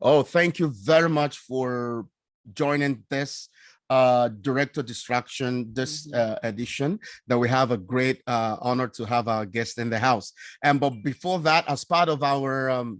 Oh, thank you very much for joining this director distraction this edition that we have a great honor to have our guest in the house. And but before that, as part of our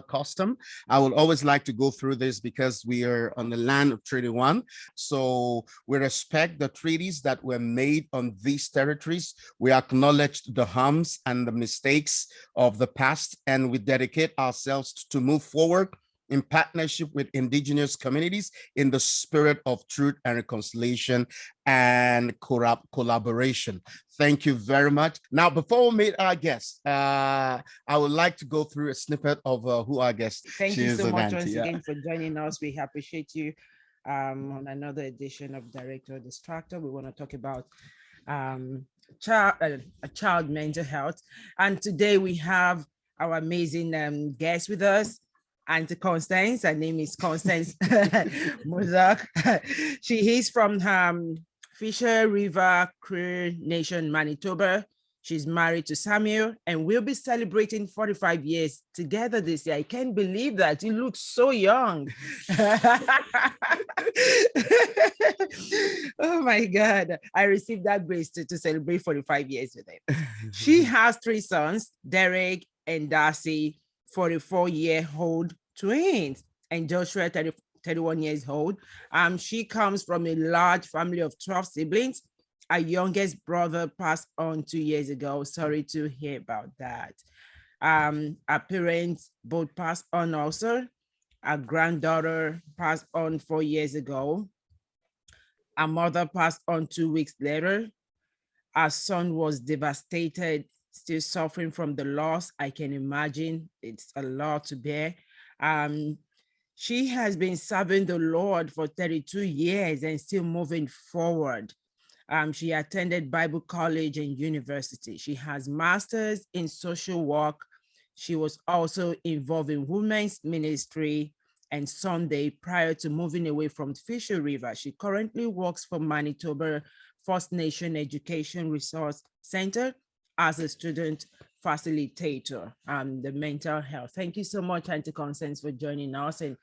custom, I would always like to go through this because we are on the land of Treaty One. So we respect the treaties that were made on these territories. We acknowledge the harms and the mistakes of the past, and we dedicate ourselves to move forward in partnership with indigenous communities in the spirit of truth and reconciliation and collaboration. Thank you very much. Now, before we meet our guest, I would like to go through a snippet of who our guest. Thank you so much once again for joining us. We appreciate you on another edition of Director Distractor. We want to talk about child mental health. And today we have our amazing guest with us, Auntie Constance. Her name is Constance Murdock. She is from Fisher River Cree Nation, Manitoba. She's married to Samuel, and we'll be celebrating 45 years together this year. I can't believe that. You look so young. Oh my God. I received that grace to celebrate 45 years with him. She has 3 sons, Derek and Darcy, 44-year-old twins, and Joshua, 31 years old. She comes from a large family of 12 siblings. Our youngest brother passed on 2 years ago. Sorry to hear about that. Our parents both passed on also. Our granddaughter passed on 4 years ago. Our mother passed on 2 weeks later. Our son was devastated, still suffering from the loss. I can imagine it's a lot to bear. She has been serving the Lord for 32 years and still moving forward. She attended Bible college and university. She has master's in social work. She was also involved in women's ministry and Sunday prior to moving away from Fisher River. She currently works for Manitoba First Nation Education Resource Center as a student facilitator, the mental health. Thank you so much, Auntie Constance, for joining us. And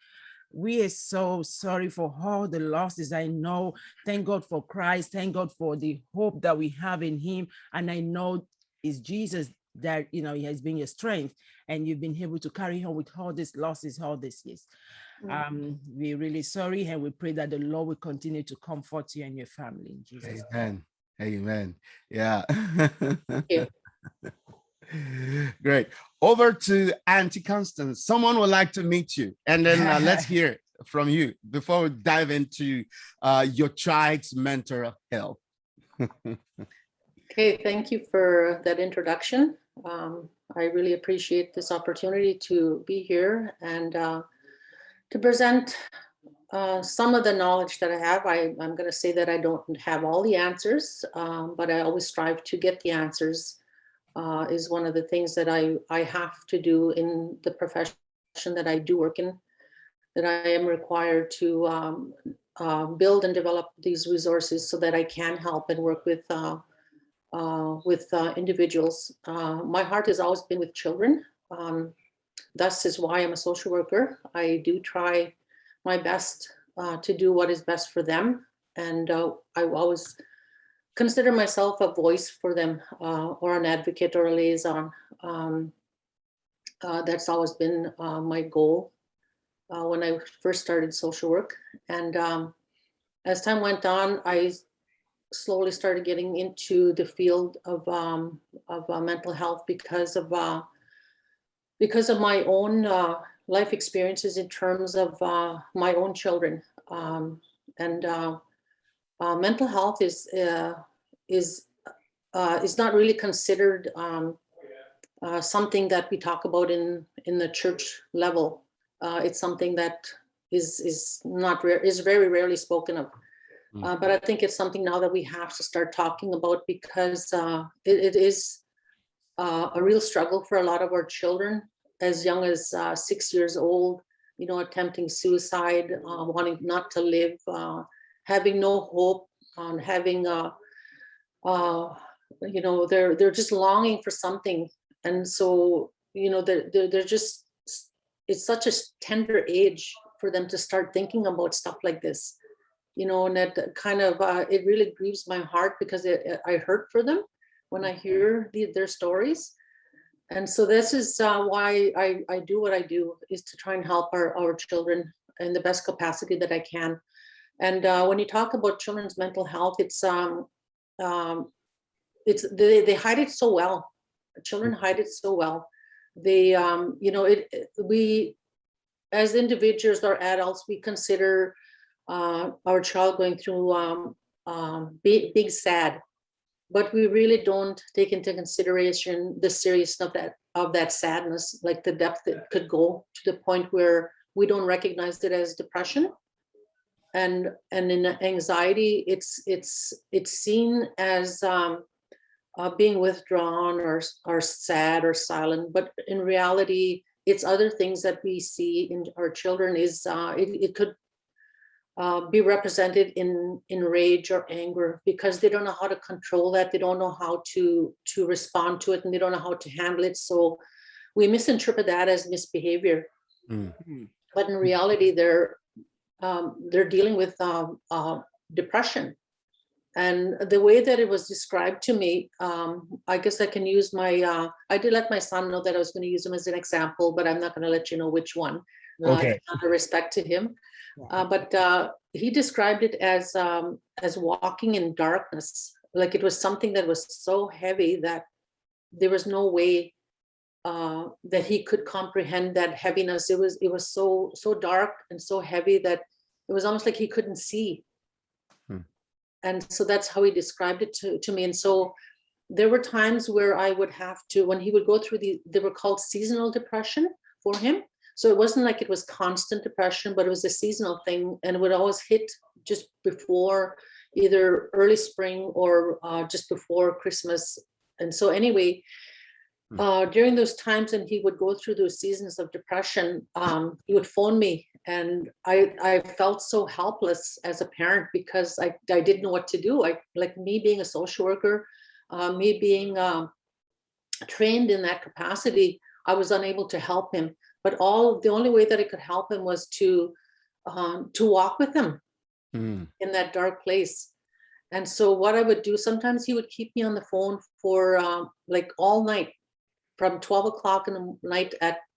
we are so sorry for all the losses. I know, thank God for Christ. Thank God for the hope that we have in him. And I know it's Jesus that, he has been your strength, and you've been able to carry on with all these losses all these years. We're really sorry, and we pray that the Lord will continue to comfort you and your family in Jesus' name. Amen. Yeah. Thank you. Great. Over to Auntie Constance. Someone would like to meet you, and then let's hear from you before we dive into your child's mental health. Okay, thank you for that introduction. I really appreciate this opportunity to be here and to present some of the knowledge that I have. I'm going to say that I don't have all the answers, but I always strive to get the answers. Is one of the things that I have to do in the profession that I do work in, that I am required to build and develop these resources so that I can help and work with individuals. My heart has always been with children. Thus is why I'm a social worker. I do try my best to do what is best for them. And I always consider myself a voice for them, or an advocate or a liaison. That's always been my goal when I first started social work. And as time went on, I slowly started getting into the field of mental health because of my own life experiences in terms of my own children. Mental health is not really considered something that we talk about in the church level. It's something that is very rarely spoken of. But I think it's something now that we have to start talking about, because it is a real struggle for a lot of our children as young as 6 years old, attempting suicide, wanting not to live, having no hope, having they're just longing for something. And so they're just it's such a tender age for them to start thinking about stuff like this, and that kind of, it really grieves my heart because I hurt for them when I hear their stories. And so this is why I do what I do, is to try and help our children in the best capacity that I can. And when you talk about children's mental health, it's they hide it so well. Children hide it so well. They, we as individuals or adults, we consider our child going through being sad, but we really don't take into consideration the seriousness of that sadness, like the depth that could go to the point where we don't recognize it as depression. And in anxiety, it's seen as being withdrawn or sad or silent, but in reality, it's other things that we see in our children. Is it could be represented in rage or anger, because they don't know how to control that. They don't know how to respond to it, and they don't know how to handle it. So we misinterpret that as misbehavior. But in reality, they're dealing with depression. And the way that it was described to me, I guess I can use my, I did let my son know that I was going to use him as an example, but I'm not going to let you know which one. Okay. Out of respect to him. But he described it as walking in darkness. Like it was something that was so heavy that there was no way that he could comprehend that heaviness. It was so dark and so heavy that it was almost like he couldn't see. And so that's how he described it to me. And so there were times where I would have to, when he would go through they were called seasonal depression for him. So it wasn't like it was constant depression, but it was a seasonal thing. And it would always hit just before either early spring or just before Christmas. And so anyway, during those times, and he would go through those seasons of depression, he would phone me, and I felt so helpless as a parent, because I didn't know what to do. Like me being a social worker, me being trained in that capacity, I was unable to help him. But the only way that I could help him was to walk with him in that dark place. And so what I would do, sometimes he would keep me on the phone for like all night, from 12 o'clock in the night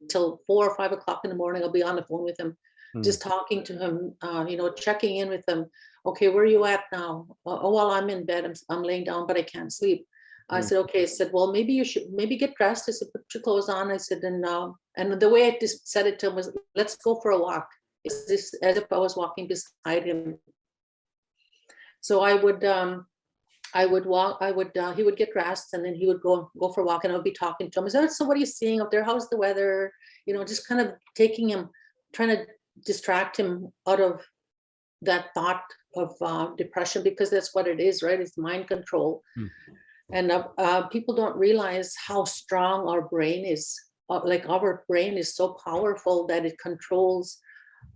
till 4 or 5 o'clock in the morning. I'll be on the phone with him, just talking to him, checking in with him. Okay, where are you at now? Oh, well, I'm in bed. I'm laying down, but I can't sleep. I said, okay. I said, well, maybe you should get dressed. I said, put your clothes on. I said, and the way I just said it to him was, let's go for a walk. It's just as if I was walking beside him. So I would walk, he would get dressed, and then he would go for a walk, and I would be talking to him. I said, so what are you seeing up there? How's the weather? Just kind of taking him, trying to distract him out of that thought of depression, because that's what it is, right? It's mind control. And people don't realize how strong our brain is. Like our brain is so powerful that it controls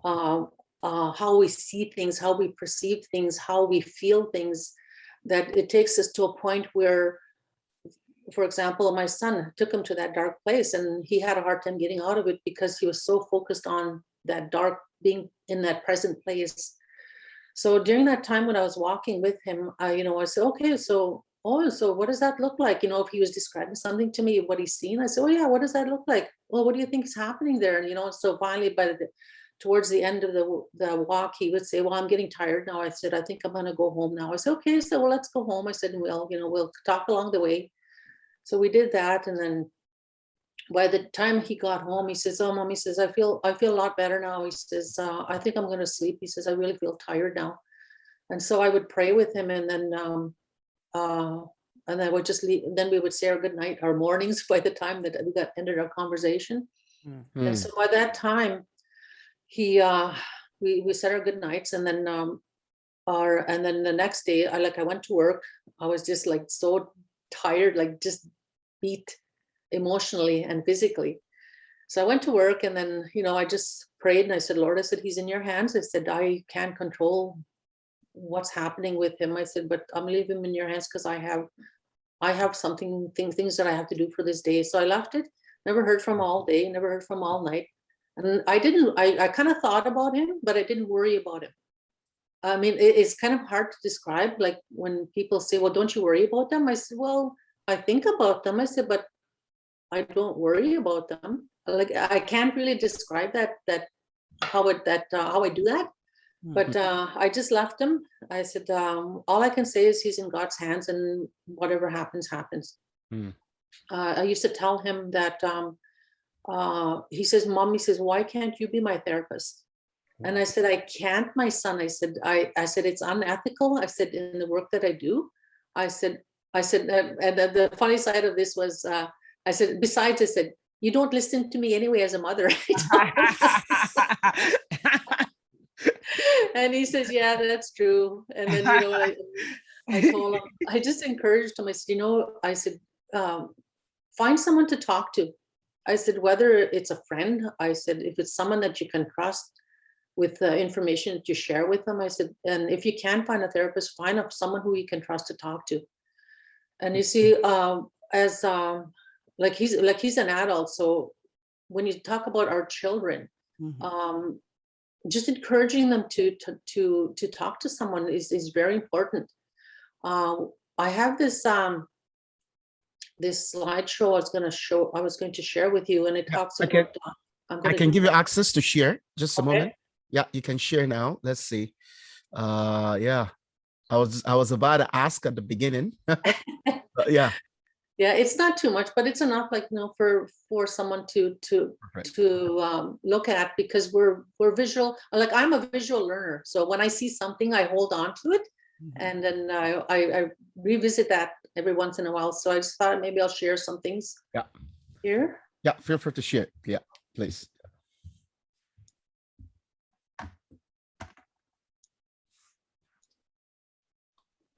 how we see things, how we perceive things, how we feel things, that it takes us to a point where, for example, my son took him to that dark place, and he had a hard time getting out of it because he was so focused on that dark, being in that present place. So during that time when I was walking with him, I said, okay, so what does that look like? If he was describing something to me, what he's seen, I said, oh yeah, what does that look like? Well, what do you think is happening there? And so finally, towards the end of the walk, he would say, well, I'm getting tired now. I said, I think I'm going to go home now. I said, okay. So, well, let's go home. I said, and we'll talk along the way. So we did that. And then by the time he got home, he says, oh, Mom, he says, I feel a lot better now. He says, I think I'm going to sleep. He says, I really feel tired now. And so I would pray with him, and then I would just leave. Then we would say our good night, our mornings, by the time that we got ended our conversation. And so by that time, we said our good nights, and then the next day, I went to work. I was just like so tired, like just beat emotionally and physically. So I went to work, and then I just prayed, and I said, Lord, I said, he's in your hands. I said, I can't control what's happening with him. I said, but I'm leaving him in your hands, because I have things that I have to do for this day. So I left it. Never heard from all day. Never heard from all night. And I kind of thought about him, but I didn't worry about him. I mean, it's kind of hard to describe, like when people say, well, don't you worry about them? I said, well, I think about them. I said, but I don't worry about them. Like, I can't really describe how I do that. But I just left him. I said, all I can say is he's in God's hands, and whatever happens, happens. I used to tell him that, he says, Mom, he says, why can't you be my therapist? And I said, I can't, my son. I said, it's unethical. I said, in the work that I do, I said, and the funny side of this was, I said, besides, I said, you don't listen to me anyway as a mother. And he says, yeah, that's true. And then, I told him, I just encouraged him. I said, find someone to talk to. I said, whether it's a friend, I said, if it's someone that you can trust with the information that you share with them, I said, and if you can't find a therapist, find someone who you can trust to talk to. And you see, he's an adult. So when you talk about our children, just encouraging them to talk to someone is very important. I have this this slideshow I was going to share with you, and it talks about. I can give you access to share. Just a moment. Yeah, you can share now. Let's see. Yeah, I was about to ask at the beginning. Yeah. Yeah, it's not too much, but it's enough, like, for someone to look at, because we're visual. Like, I'm a visual learner, so when I see something, I hold on to it, and then I revisit that every once in a while. So I just thought maybe I'll share some things. Yeah. Here. Yeah, feel free to share. Yeah, please.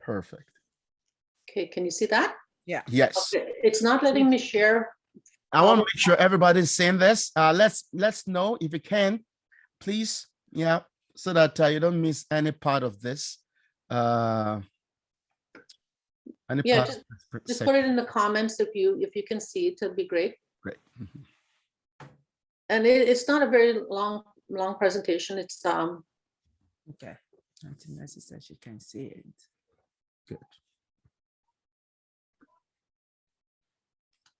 Perfect. Okay, can you see that? Yeah. Yes. Okay. It's not letting me share. I want to make sure everybody's seeing this. Let's know if you can, please. Yeah, so that you don't miss any part of this. Just put it in the comments if you can see it. It'll be great. Great. And it's not a very long presentation. It's okay. Something necessary, you can see it. Good.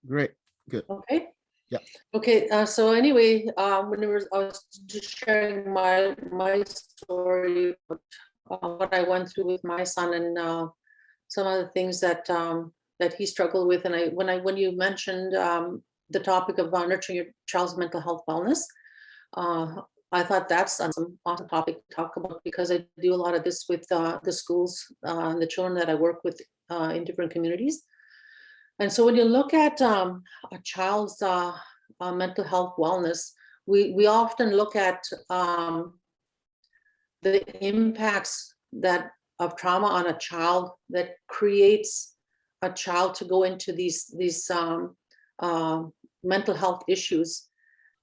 Great. Good. Okay. Yeah. Okay. So anyway, I was just sharing my story, what I went through with my son, and some of the things that he struggled with. And when you mentioned the topic of nurturing your child's mental health wellness, I thought that's an awesome topic to talk about, because I do a lot of this with the schools and the children that I work with in different communities. And so when you look at a child's mental health wellness, we often look at the impacts of trauma on a child that creates a child to go into these mental health issues.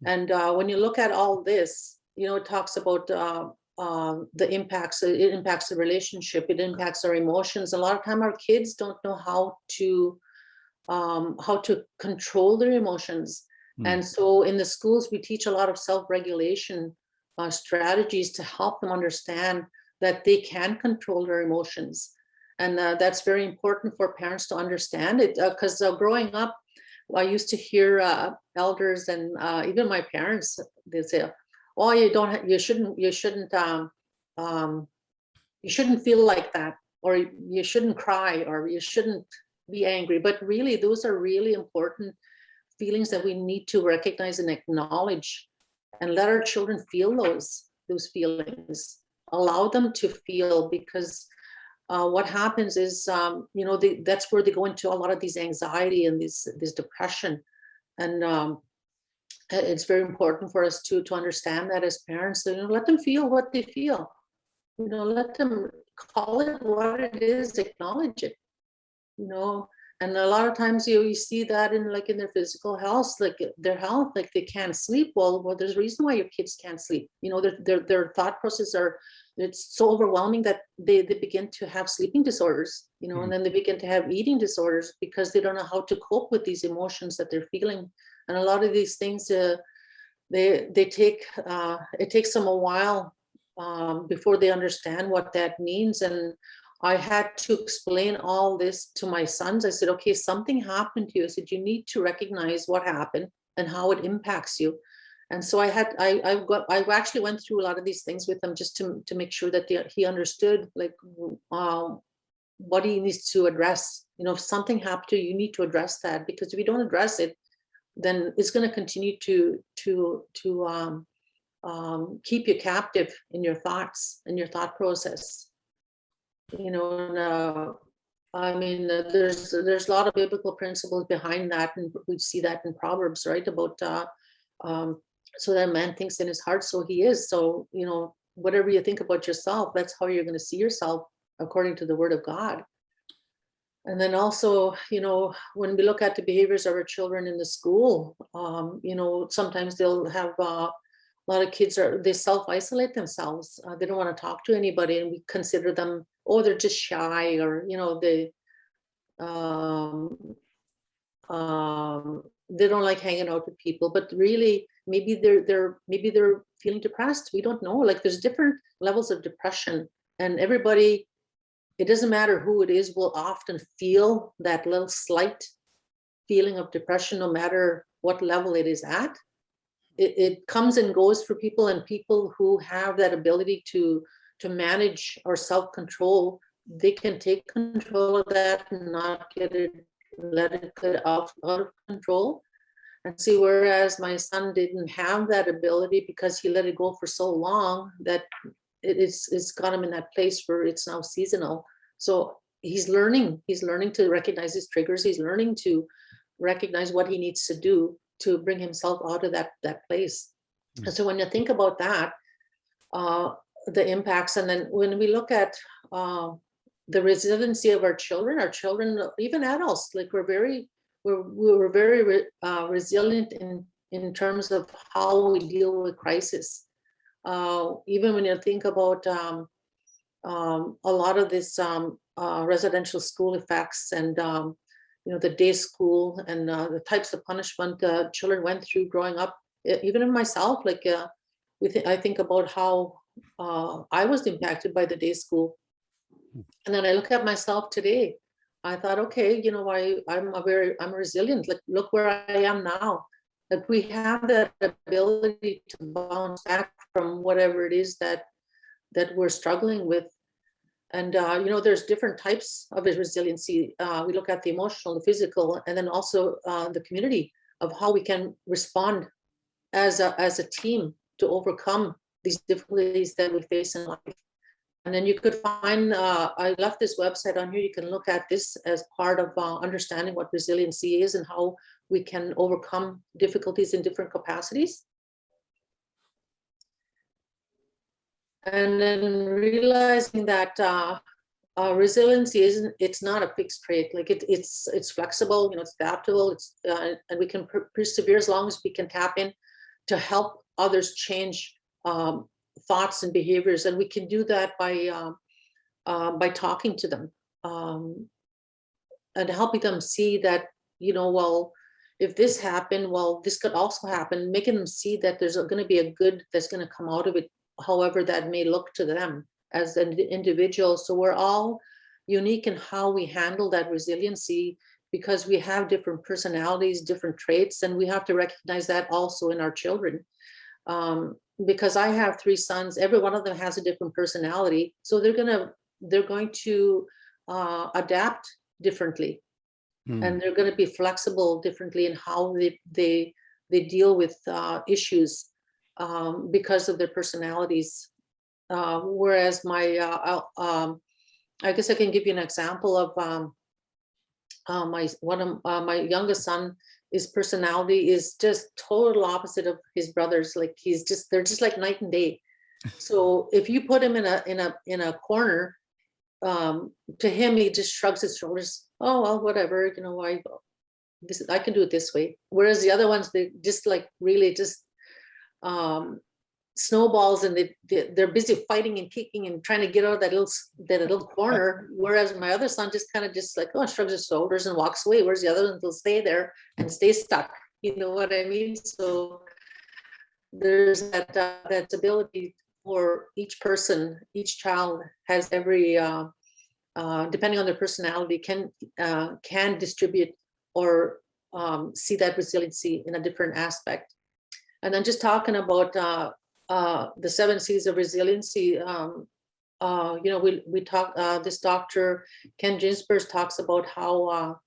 And when you look at all this, it talks about the impacts. It impacts the relationship. It impacts our emotions. A lot of time our kids don't know how to control their emotions. And so in the schools, we teach a lot of self-regulation strategies to help them understand that they can control their emotions. And that's very important for parents to understand it, because growing up, I used to hear elders and even my parents, they say, "Oh, you shouldn't feel like that, or you shouldn't cry, or you shouldn't be angry." But really, those are really important feelings that we need to recognize and acknowledge, and let our children feel those feelings. Allow them to feel, because what happens is, that's where they go into a lot of these anxiety and this depression. And it's very important for us to understand that as parents, let them feel what they feel. Let them call it what it is, acknowledge it. And a lot of times you see that in their physical health, like their health, like they can't sleep. Well, there's a reason why your kids can't sleep. Their thought process it's so overwhelming that they begin to have sleeping disorders, and then they begin to have eating disorders, because they don't know how to cope with these emotions that they're feeling. And a lot of these things they take it takes them a while before they understand what that means. And I had to explain all this to my sons. I said, okay, something happened to you. I said, you need to recognize what happened and how it impacts you. And so I actually went through a lot of these things with them just to make sure that he understood like what he needs to address. You know, if something happened to you, you need to address that, because if you don't address it, then it's going to continue to keep you captive in your thoughts and your thought process. You know, and I mean, there's a lot of biblical principles behind that, and we see that in Proverbs, right? About so that man thinks in his heart, so he is. So, you know, whatever you think about yourself, that's how you're going to see yourself according to the Word of God. And then also, you know, when we look at the behaviors of our children in the school, you know, sometimes they'll have a lot of kids they self-isolate themselves. They don't want to talk to anybody, and we consider them, oh, they're just shy, or, you know, they don't like hanging out with people. But really, maybe they're feeling depressed. We don't know. Like, there's different levels of depression, and everybody, it doesn't matter who it is, will often feel that little slight feeling of depression, no matter what level it is at. It comes and goes for people, and people who have that ability to manage or self-control, they can take control of that and not let it get out of control. And see, whereas my son didn't have that ability because he let it go for so long, that it's got him in that place where it's now seasonal. So he's learning to recognize his triggers. He's learning to recognize what he needs to do to bring himself out of that place. And so when you think about that, the impacts, and then when we look at the resiliency of our children, even adults, like we're very resilient in terms of how we deal with crisis. Even when you think about a lot of this residential school effects, and you know, the day school, and the types of punishment children went through growing up. Even in myself, like I think about how I was impacted by the day school, and then I look at myself today. I thought, okay, you know, I'm resilient. Like, look where I am now. Like, we have that ability to bounce back from whatever it is that we're struggling with. And you know, there's different types of resiliency. We look at the emotional, the physical, and then also the community of how we can respond as a team to overcome these difficulties that we face in life. And then you could find, I left this website on here. You can look at this as part of understanding what resiliency is and how we can overcome difficulties in different capacities. And then realizing that resiliency it's not a fixed trait. Like, it's flexible, you know, it's adaptable, and we can persevere as long as we can tap in to help others change thoughts and behaviors. And we can do that by talking to them and helping them see that, you know, well, if this happened, well, this could also happen, making them see that there's going to be a good that's going to come out of it, however that may look to them as an individual. So we're all unique in how we handle that resiliency, because we have different personalities, different traits, and we have to recognize that also in our children. Because I have 3 sons, every one of them has a different personality, so they're going to adapt differently, and they're going to be flexible differently in how they deal with issues because of their personalities. Whereas I guess I can give you an example of my youngest son. His personality is just total opposite of his brothers. Like, they're just like night and day. So if you put him in a corner, to him, he just shrugs his shoulders. Oh, well, whatever, you know, I can do it this way. Whereas the other ones, they just like really just snowballs, and they're busy fighting and kicking and trying to get out of that little corner. Whereas my other son just kind of just like, oh, shrugs his shoulders and walks away. Whereas the other ones will stay there and stay stuck. You know what I mean? So there's that ability for each person, each child has every, depending on their personality, can distribute or see that resiliency in a different aspect. And then just talking about the 7 C's of resiliency, we talk, this Dr. Ken Ginsberg talks about how,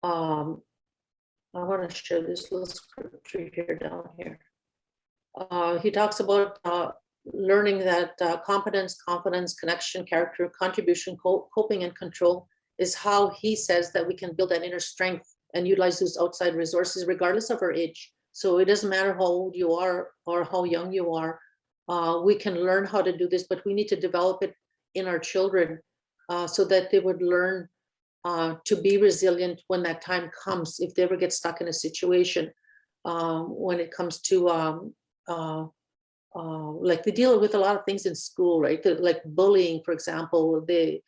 I want to share this little scripture here down here. He talks about learning that competence, confidence, connection, character, contribution, coping, and control is how he says that we can build that inner strength and utilize those outside resources regardless of our age. So it doesn't matter how old you are or how young you are. We can learn how to do this, but we need to develop it in our children so that they would learn to be resilient when that time comes, if they ever get stuck in a situation. When it comes to like they deal with a lot of things in school, right? Like bullying, for example, it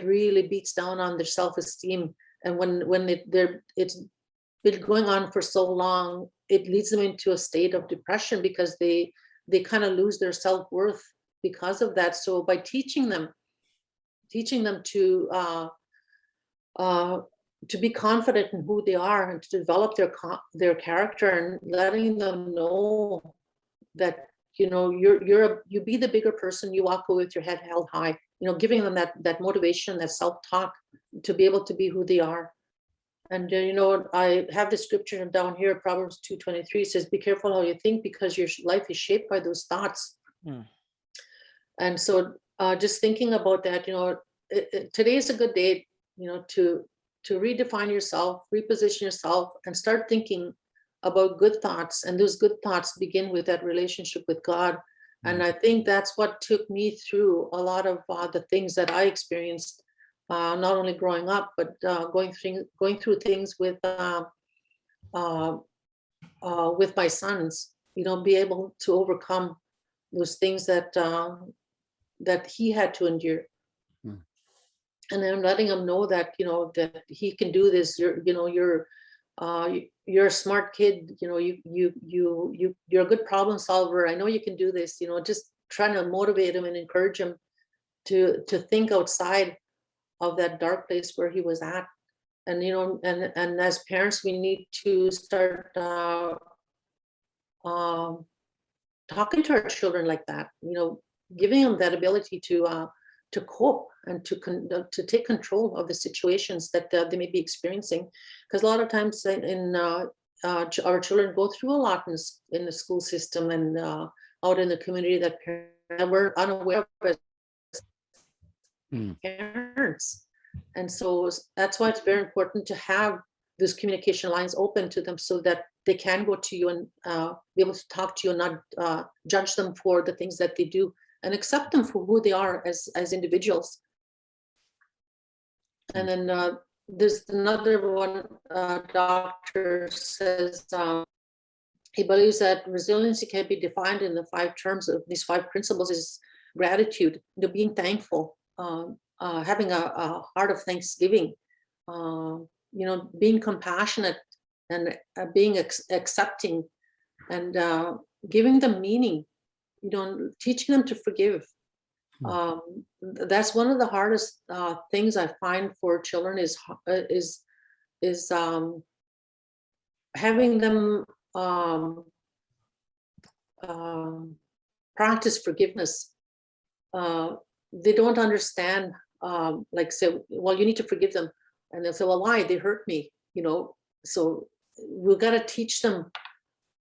really beats down on their self-esteem. And when it's been going on for so long, it leads them into a state of depression because they kind of lose their self-worth because of that. So by teaching them to be confident in who they are and to develop their character, and letting them know that you be the bigger person, you walk away with your head held high, giving them that motivation, that self-talk to be able to be who they are. And I have the scripture down here, Proverbs 2:23 says, be careful how you think, because your life is shaped by those thoughts. And so just thinking about that, today is a good day, to redefine yourself, reposition yourself, and start thinking about good thoughts. And those good thoughts begin with that relationship with God. And I think that's what took me through a lot of the things that I experienced, not only growing up, but going through things with my sons. Be able to overcome those things that he had to endure. And then letting him know that that he can do this. You're a smart kid. You're a good problem solver. I know you can do this. Just trying to motivate him and encourage him to think outside of that dark place where he was at. And and as parents, we need to start talking to our children like that. Giving them that ability to cope and to take control of the situations that they may be experiencing, because a lot of times our children go through a lot in the school system and out in the community that we're unaware of as parents. And so that's why it's very important to have those communication lines open to them, so that they can go to you and be able to talk to you and not judge them for the things that they do, and accept them for who they are as individuals. And then there's another one, doctor says, he believes that resiliency can be defined in the 5 terms of these 5 principles: is gratitude, being thankful, having a heart of thanksgiving, being compassionate, and being accepting, and giving them meaning, teaching them to forgive. That's one of the hardest things I find for children is having them practice forgiveness. They don't understand, like say, well, you need to forgive them. And they'll say, well, why? They hurt me, So we've got to teach them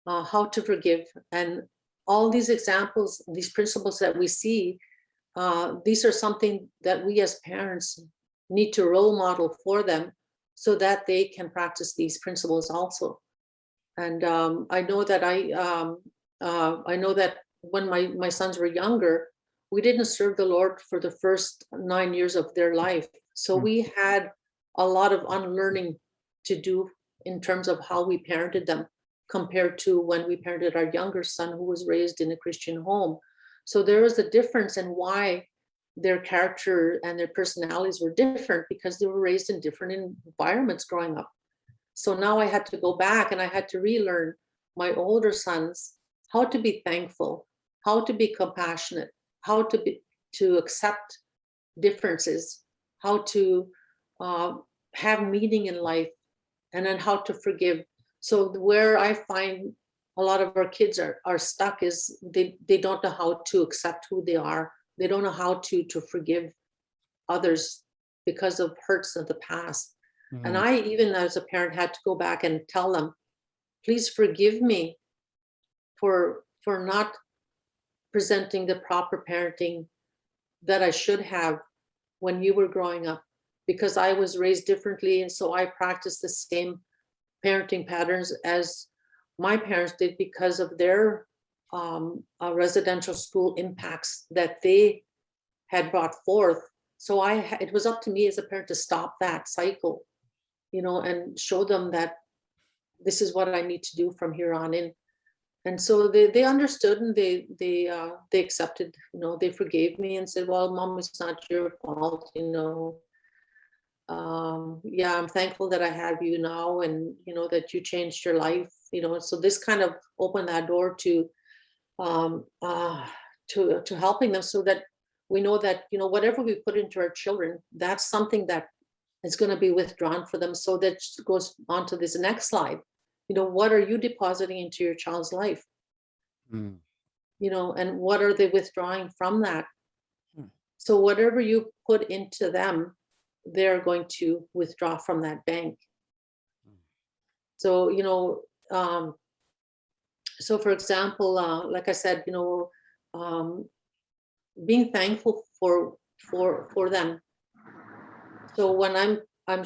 how to forgive. And all these examples, these principles that we see, these are something that we as parents need to role model for them, so that they can practice these principles also. And I know that I know that when my sons were younger, we didn't serve the Lord for the first 9 years of their life. So we had a lot of unlearning to do in terms of how we parented them, compared to when we parented our younger son, who was raised in a Christian home. So there was a difference in why their character and their personalities were different, because they were raised in different environments growing up. So now I had to go back and I had to relearn my older sons how to be thankful, how to be compassionate, how to accept differences, how to have meaning in life, and then how to forgive. So where I find a lot of our kids are stuck is they don't know how to accept who they are. They don't know how to forgive others because of hurts of the past. And I, even as a parent, had to go back and tell them, please forgive me for not presenting the proper parenting that I should have when you were growing up, because I was raised differently. And so I practiced the same parenting patterns as my parents did because of their residential school impacts that they had brought forth. So it was up to me as a parent to stop that cycle, and show them that this is what I need to do from here on in. And so they understood, and they accepted, they forgave me and said, well, Mom, it's not your fault, yeah, I'm thankful that I have you now, and that you changed your life, so this kind of opened that door to helping them, so that we know that whatever we put into our children, that's something that is going to be withdrawn for them. So that goes on to this next slide. What are you depositing into your child's life? And what are they withdrawing from that? So whatever you put into them, they're going to withdraw from that bank. So, so for example, like I said, being thankful for them. So when I'm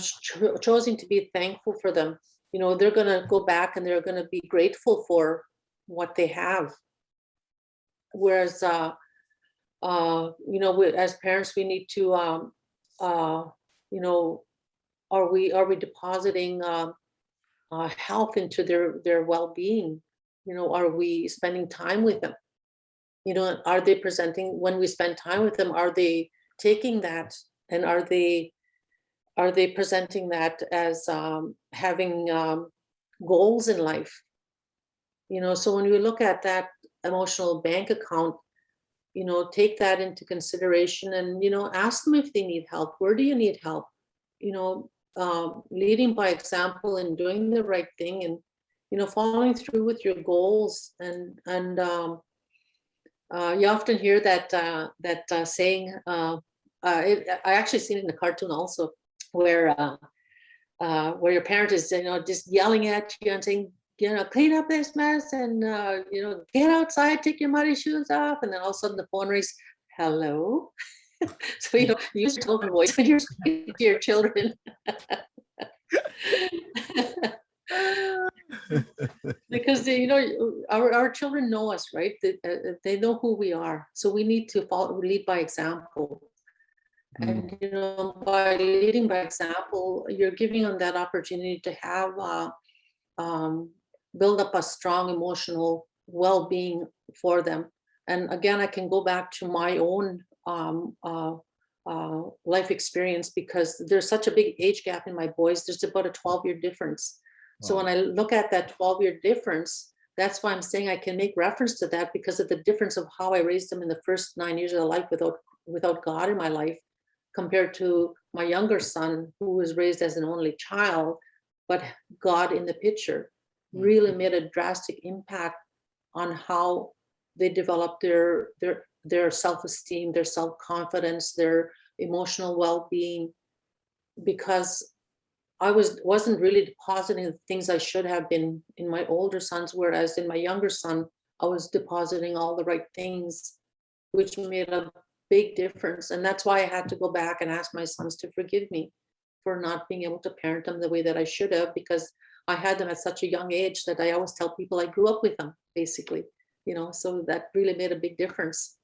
choosing to be thankful for them, they're going to go back and they're going to be grateful for what they have. Whereas, as parents, we need to, are we depositing health into their well-being? Are we spending time with them? Are they presenting, when we spend time with them, are they taking that, and are they presenting that as having goals in life? So when we look at that emotional bank account, take that into consideration, and ask them if they need help. Where do you need help? Leading by example and doing the right thing, and following through with your goals. And you often hear that saying. I actually seen it in a cartoon also, where your parent is just yelling at you and saying, clean up this mess, and get outside, take your muddy shoes off, and then all of a sudden the phone rings. Hello. So use your tone of voice when you're speaking to your children. Because our children know us, right? They know who we are, so we need to lead by example. And by leading by example, you're giving them that opportunity to have build up a strong emotional well-being for them. And again, I can go back to my own life experience, because there's such a big age gap in my boys. There's about a 12-year difference. Wow. So when I look at that 12-year difference, that's why I'm saying I can make reference to that, because of the difference of how I raised them in the first 9 years of their life without God in my life, compared to my younger son, who was raised as an only child, but God in the picture really made a drastic impact on how they developed their self-esteem, their self-confidence, their emotional well-being, because I wasn't really depositing the things I should have been in my older sons, whereas in my younger son, I was depositing all the right things, which made a big difference. And that's why I had to go back and ask my sons to forgive me for not being able to parent them the way that I should have, because I had them at such a young age that I always tell people I grew up with them, basically, so that really made a big difference.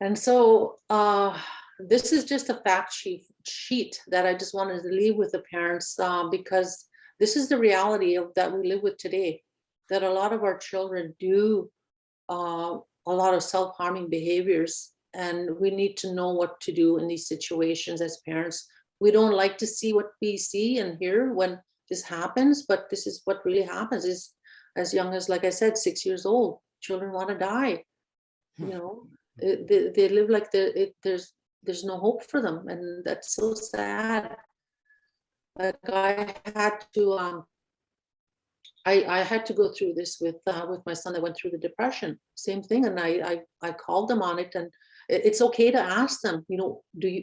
And so this is just a fact sheet that I just wanted to leave with the parents, because this is the reality that we live with today, that a lot of our children do a lot of self-harming behaviors, and we need to know what to do in these situations as parents. We don't like to see what we see and hear when this happens, but this is what really happens, is as young as, like I said, 6 years old. Children want to die. They live like there's no hope for them, and that's so sad. Like I had to I had to go through this with my son that went through the depression. Same thing, and I called them on it, and it's okay to ask them.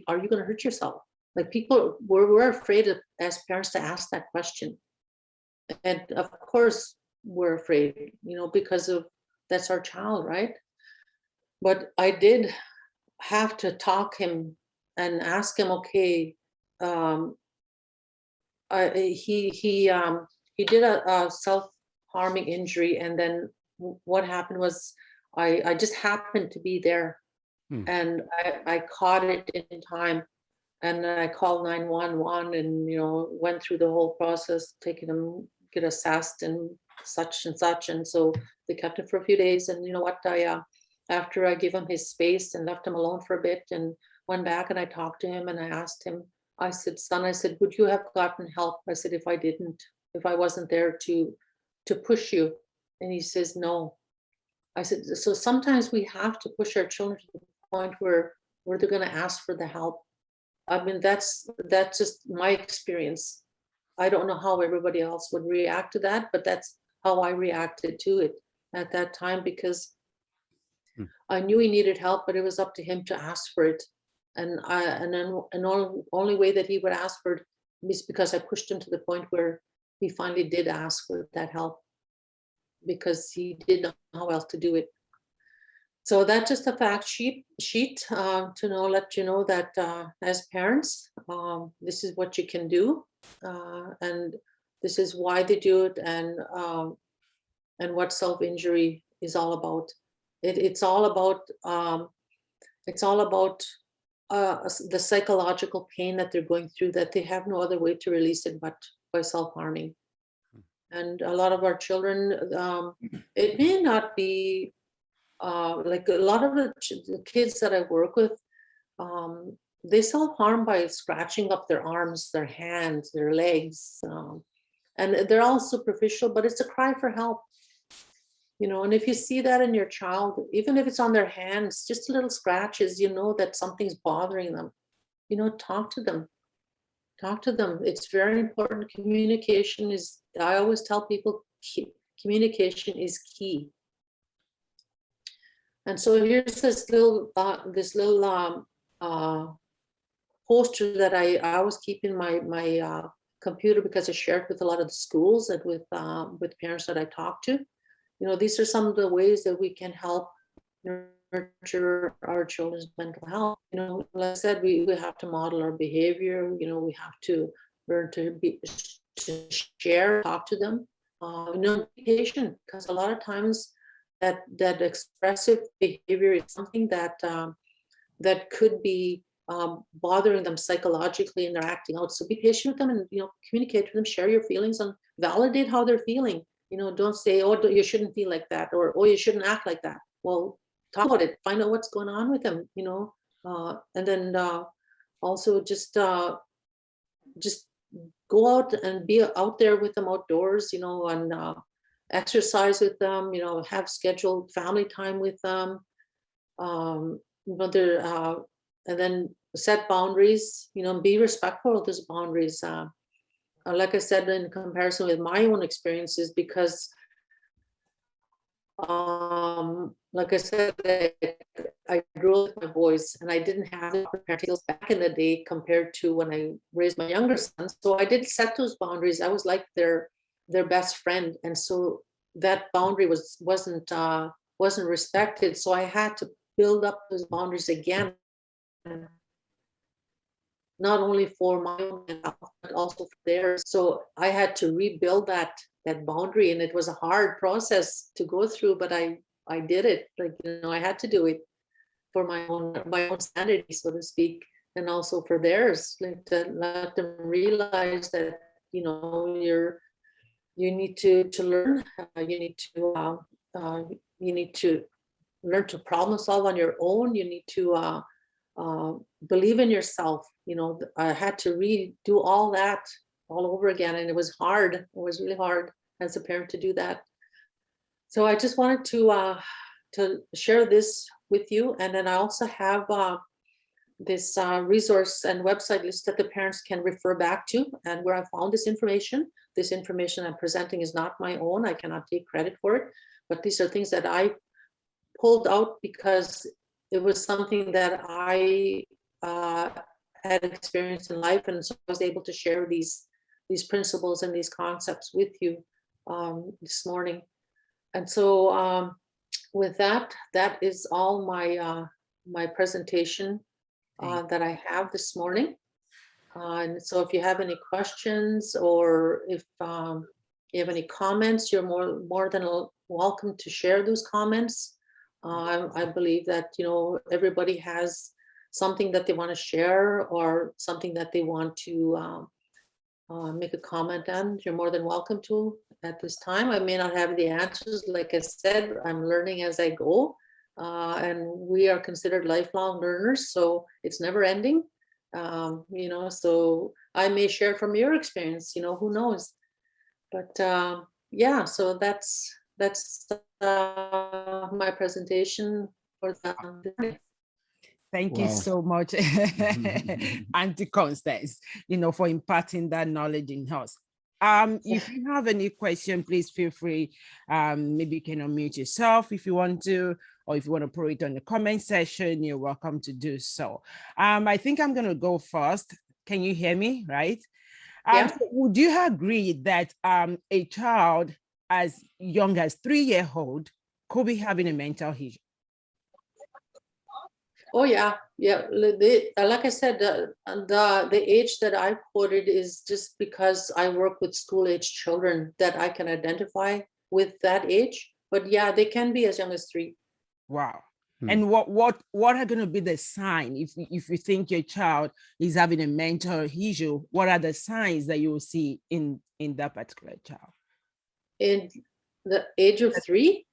Are you going to hurt yourself? Like people, we're afraid as parents to ask that question, and of course we're afraid, because of that's our child, right? But I did have to talk him and ask him, okay, um, he did a self-harming injury, and then what happened was I just happened to be there, and I caught it in time, and I called 911, and went through the whole process, taking him get assessed and such, and so they kept him for a few days, and I after I gave him his space and left him alone for a bit, and went back and I talked to him and I asked him, I said, son, I said, would you have gotten help? I said, if I wasn't there to push you. And he says, no. I said, so sometimes we have to push our children to the point where they're going to ask for the help. I mean, that's just my experience. I don't know how everybody else would react to that, but that's how I reacted to it at that time, because I knew he needed help, but it was up to him to ask for it. And only way that he would ask for it is because I pushed him to the point where he finally did ask for that help, because he didn't know how else to do it. So that's just a fact sheet to let you know that as parents, this is what you can do, and this is why they do it, and what self-injury is all about. It's all about the psychological pain that they're going through, that they have no other way to release it but by self-harming. And a lot of our children, it may not be like a lot of the kids that I work with, they self-harm by scratching up their arms, their hands, their legs, and they're all superficial, but it's a cry for help. And if you see that in your child, even if it's on their hands, just little scratches, that something's bothering them, talk to them. It's very important. Communication is, I always tell people, communication is key. And so here's this little poster that I always keep in my computer, because I share it with a lot of the schools and with parents that I talk to. These are some of the ways that we can help nurture our children's mental health. Like I said, we have to model our behavior. We have to learn to share, talk to them. Be patient, because a lot of times that expressive behavior is something that could be bothering them psychologically, and they're acting out. So be patient with them, and communicate with them, share your feelings, and validate how they're feeling. Don't say, oh, you shouldn't feel like that, or oh, you shouldn't act like that. Well, talk about it, find out what's going on with them, and then also just go out and be out there with them outdoors, and exercise with them, have scheduled family time with them, and then set boundaries, be respectful of those boundaries. Like I said, in comparison with my own experiences, because like I said, I grew up with my boys, and I didn't have the parenting skills back in the day compared to when I raised my younger sons. So I did set those boundaries. I was like their best friend, and so that boundary wasn't respected. So I had to build up those boundaries again, not only for my own health, but also for theirs. So I had to rebuild that boundary, and it was a hard process to go through, but I did it. Like, I had to do it for my own sanity, so to speak, and also for theirs, like to let them realize that you need to learn. You need to learn to problem solve on your own. You need to believe in yourself. I had to redo all that all over again, and it was hard. It was really hard as a parent to do that. So I just wanted to share this with you. And then I also have this resource and website list that the parents can refer back to, and where I found this information. This information I'm presenting is not my own. I cannot take credit for it, but these are things that I pulled out because it was something that I had experienced in life, and so I was able to share these principles and these concepts with you this morning. And so with that is all my presentation that I have this morning. And so if you have any questions, or if you have any comments, you're more than welcome to share those comments. I believe that, everybody has something that they want to share, or something that they want to make a comment on. You're more than welcome to at this time. I may not have the answers. Like I said, I'm learning as I go. And we are considered lifelong learners, so it's never ending. So I may share from your experience, who knows. But yeah, so that's my presentation for the day. Thank you Wow. so much, Auntie Constance, for imparting that knowledge in us. If you have any question, please feel free. Maybe you can unmute yourself if you want to, or if you want to put it on the comment section, you're welcome to do so. I think I'm going to go first. Can you hear me, right? Yeah. So would you agree that a child as young as 3-year-old could be having a mental issue? Oh yeah. Like I said, the age that I quoted is just because I work with school-age children that I can identify with that age. But yeah, they can be as young as 3. Wow. And what are going to be the sign if you think your child is having a mental issue? What are the signs that you will see in that particular child? In the age of 3?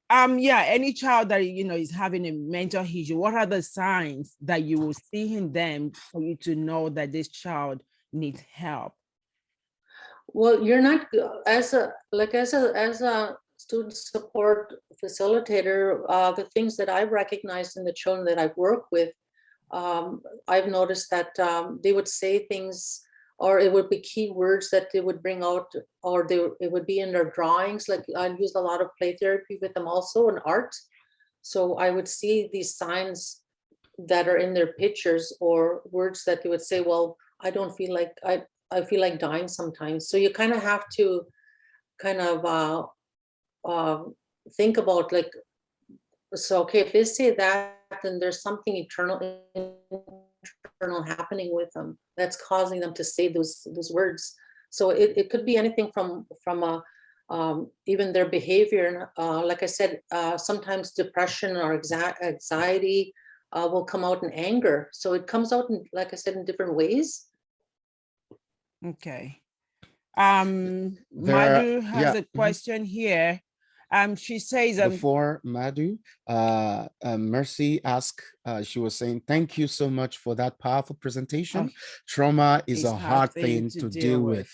Yeah, any child that is having a mental issue, what are the signs that you will see in them for you to know that this child needs help? Well, you're not as a student support facilitator. The things that I've recognized in the children that I've worked with, I've noticed that they would say things, or it would be key words that they would bring out, or it would be in their drawings. Like I used a lot of play therapy with them also, and art. So I would see these signs that are in their pictures, or words that they would say, well, I don't feel like I feel like dying sometimes. So you kind of have to think about, like, so okay, if they say that, then there's something internal happening with them that's causing them to say those words. So it could be anything from even their behavior. Like I said, sometimes depression or anxiety will come out in anger. So it comes out in, like I said, in different ways. Okay. Madhu has a question here. She says, before Madhu, Mercy asked, she was saying, thank you so much for that powerful presentation. Trauma is a hard thing to deal with.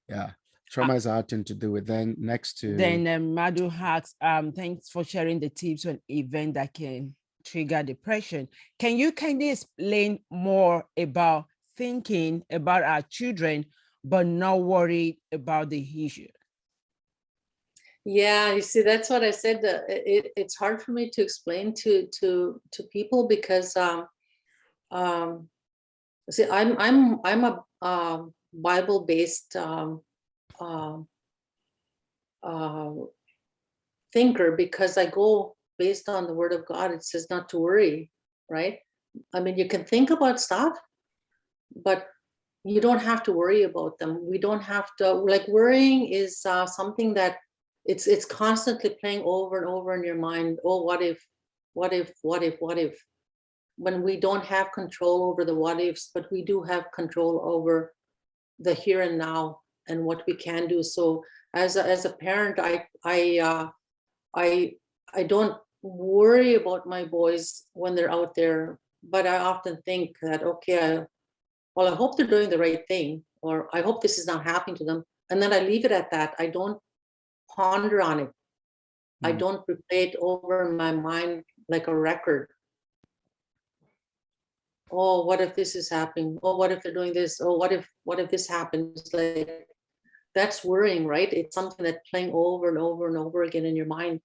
Yeah, trauma is a hard thing to deal with. Then next to Madhu asks, thanks for sharing the tips on event that can trigger depression. Can you kindly explain more about thinking about our children but not worried about the issue? Yeah, you see, that's what I said. It's hard for me to explain to people because see, I'm a Bible-based thinker, because I go based on the Word of God. It says not to worry, right? I mean, you can think about stuff, but you don't have to worry about them. We don't have to, like, worrying is something that it's constantly playing over and over in your mind. Oh, what if, when we don't have control over the what ifs, but we do have control over the here and now and what we can do. So as a parent, I don't worry about my boys when they're out there, but I often think that, okay, well, I hope they're doing the right thing, or I hope this is not happening to them. And then I leave it at that. I don't ponder on it. I don't replay it over in my mind like a record. Oh, what if this is happening? Oh, what if they're doing this? Oh, what if this happens? Like, that's worrying, right? It's something that's playing over and over and over again in your mind.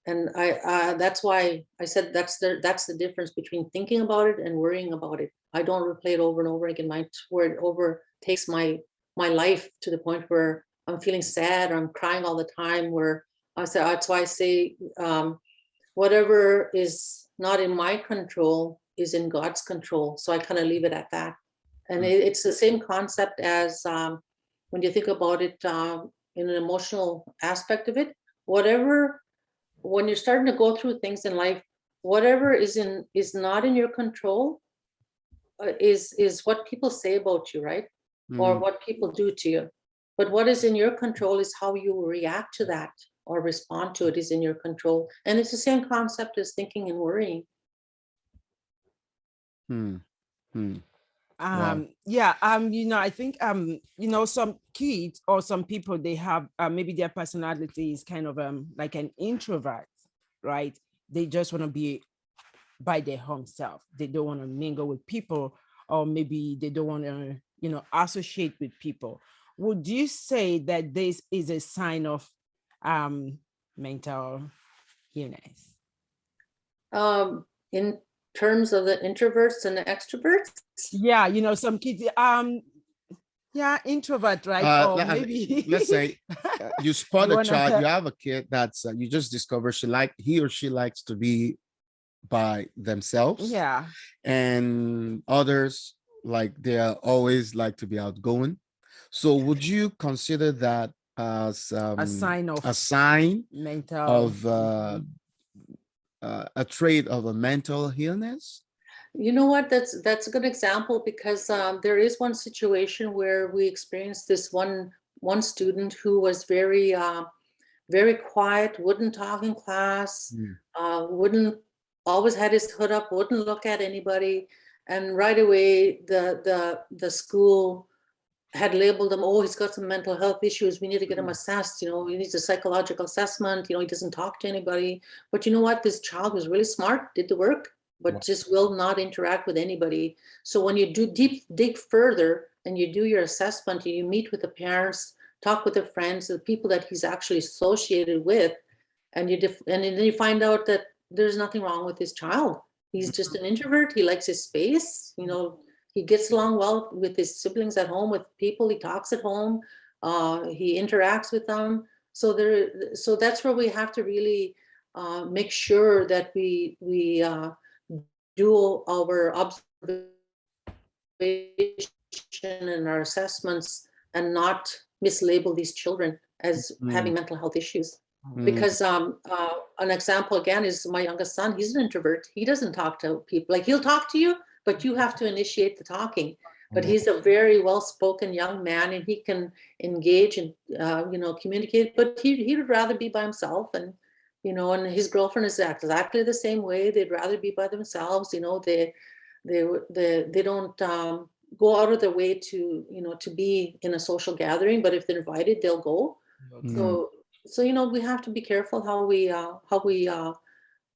And that's why I said that's the difference between thinking about it and worrying about it. I don't replay it over and over again, where it overtakes my life to the point where I'm feeling sad or I'm crying all the time. Where that's why I say whatever is not in my control is in God's control. So I kind of leave it at that. And it's the same concept as when you think about it in an emotional aspect of it. When you're starting to go through things in life, whatever is not in your control is what people say about you, right? Or what people do to you. But what is in your control is how you react to that or respond to it is in your control. And it's the same concept as thinking and worrying. I think some kids or some people, they have maybe their personality is kind of like an introvert, right? They just want to be by their home self. They don't want to mingle with people, or maybe they don't want to associate with people. Would you say that this is a sign of mental illness? In terms of the introverts and the extroverts? Yeah, some kids, introvert, right? Or maybe let's say you spot a child, you have a kid that's you just discover he or she likes to be by themselves. Yeah. And others, like, they are always like to be outgoing. So would you consider that as a sign of mental a trait of a mental illness? You know what? That's a good example, because there is one situation where we experienced this one student who was very very quiet, wouldn't talk in class, wouldn't always had his hood up, wouldn't look at anybody, and right away the school had labeled him, oh, he's got some mental health issues, we need to get him assessed, he needs a psychological assessment, he doesn't talk to anybody. But you know what? This child was really smart, did the work, but just will not interact with anybody. So when you dig further and you do your assessment, you meet with the parents, talk with the friends, the people that he's actually associated with, and then you find out that there's nothing wrong with this child. He's just an introvert. He likes his space. He gets along well with his siblings at home, with people. He talks at home. He interacts with them. So that's where we have to really make sure that we do our observation and our assessments and not mislabel these children as having mental health issues. Because an example again is my youngest son. He's an introvert. He doesn't talk to people. Like, he'll talk to you, but you have to initiate the talking. But he's a very well-spoken young man, and he can engage and communicate. But he would rather be by himself, and his girlfriend is exactly the same way. They'd rather be by themselves. They don't go out of their way to be in a social gathering. But if they're invited, they'll go. So we have to be careful how we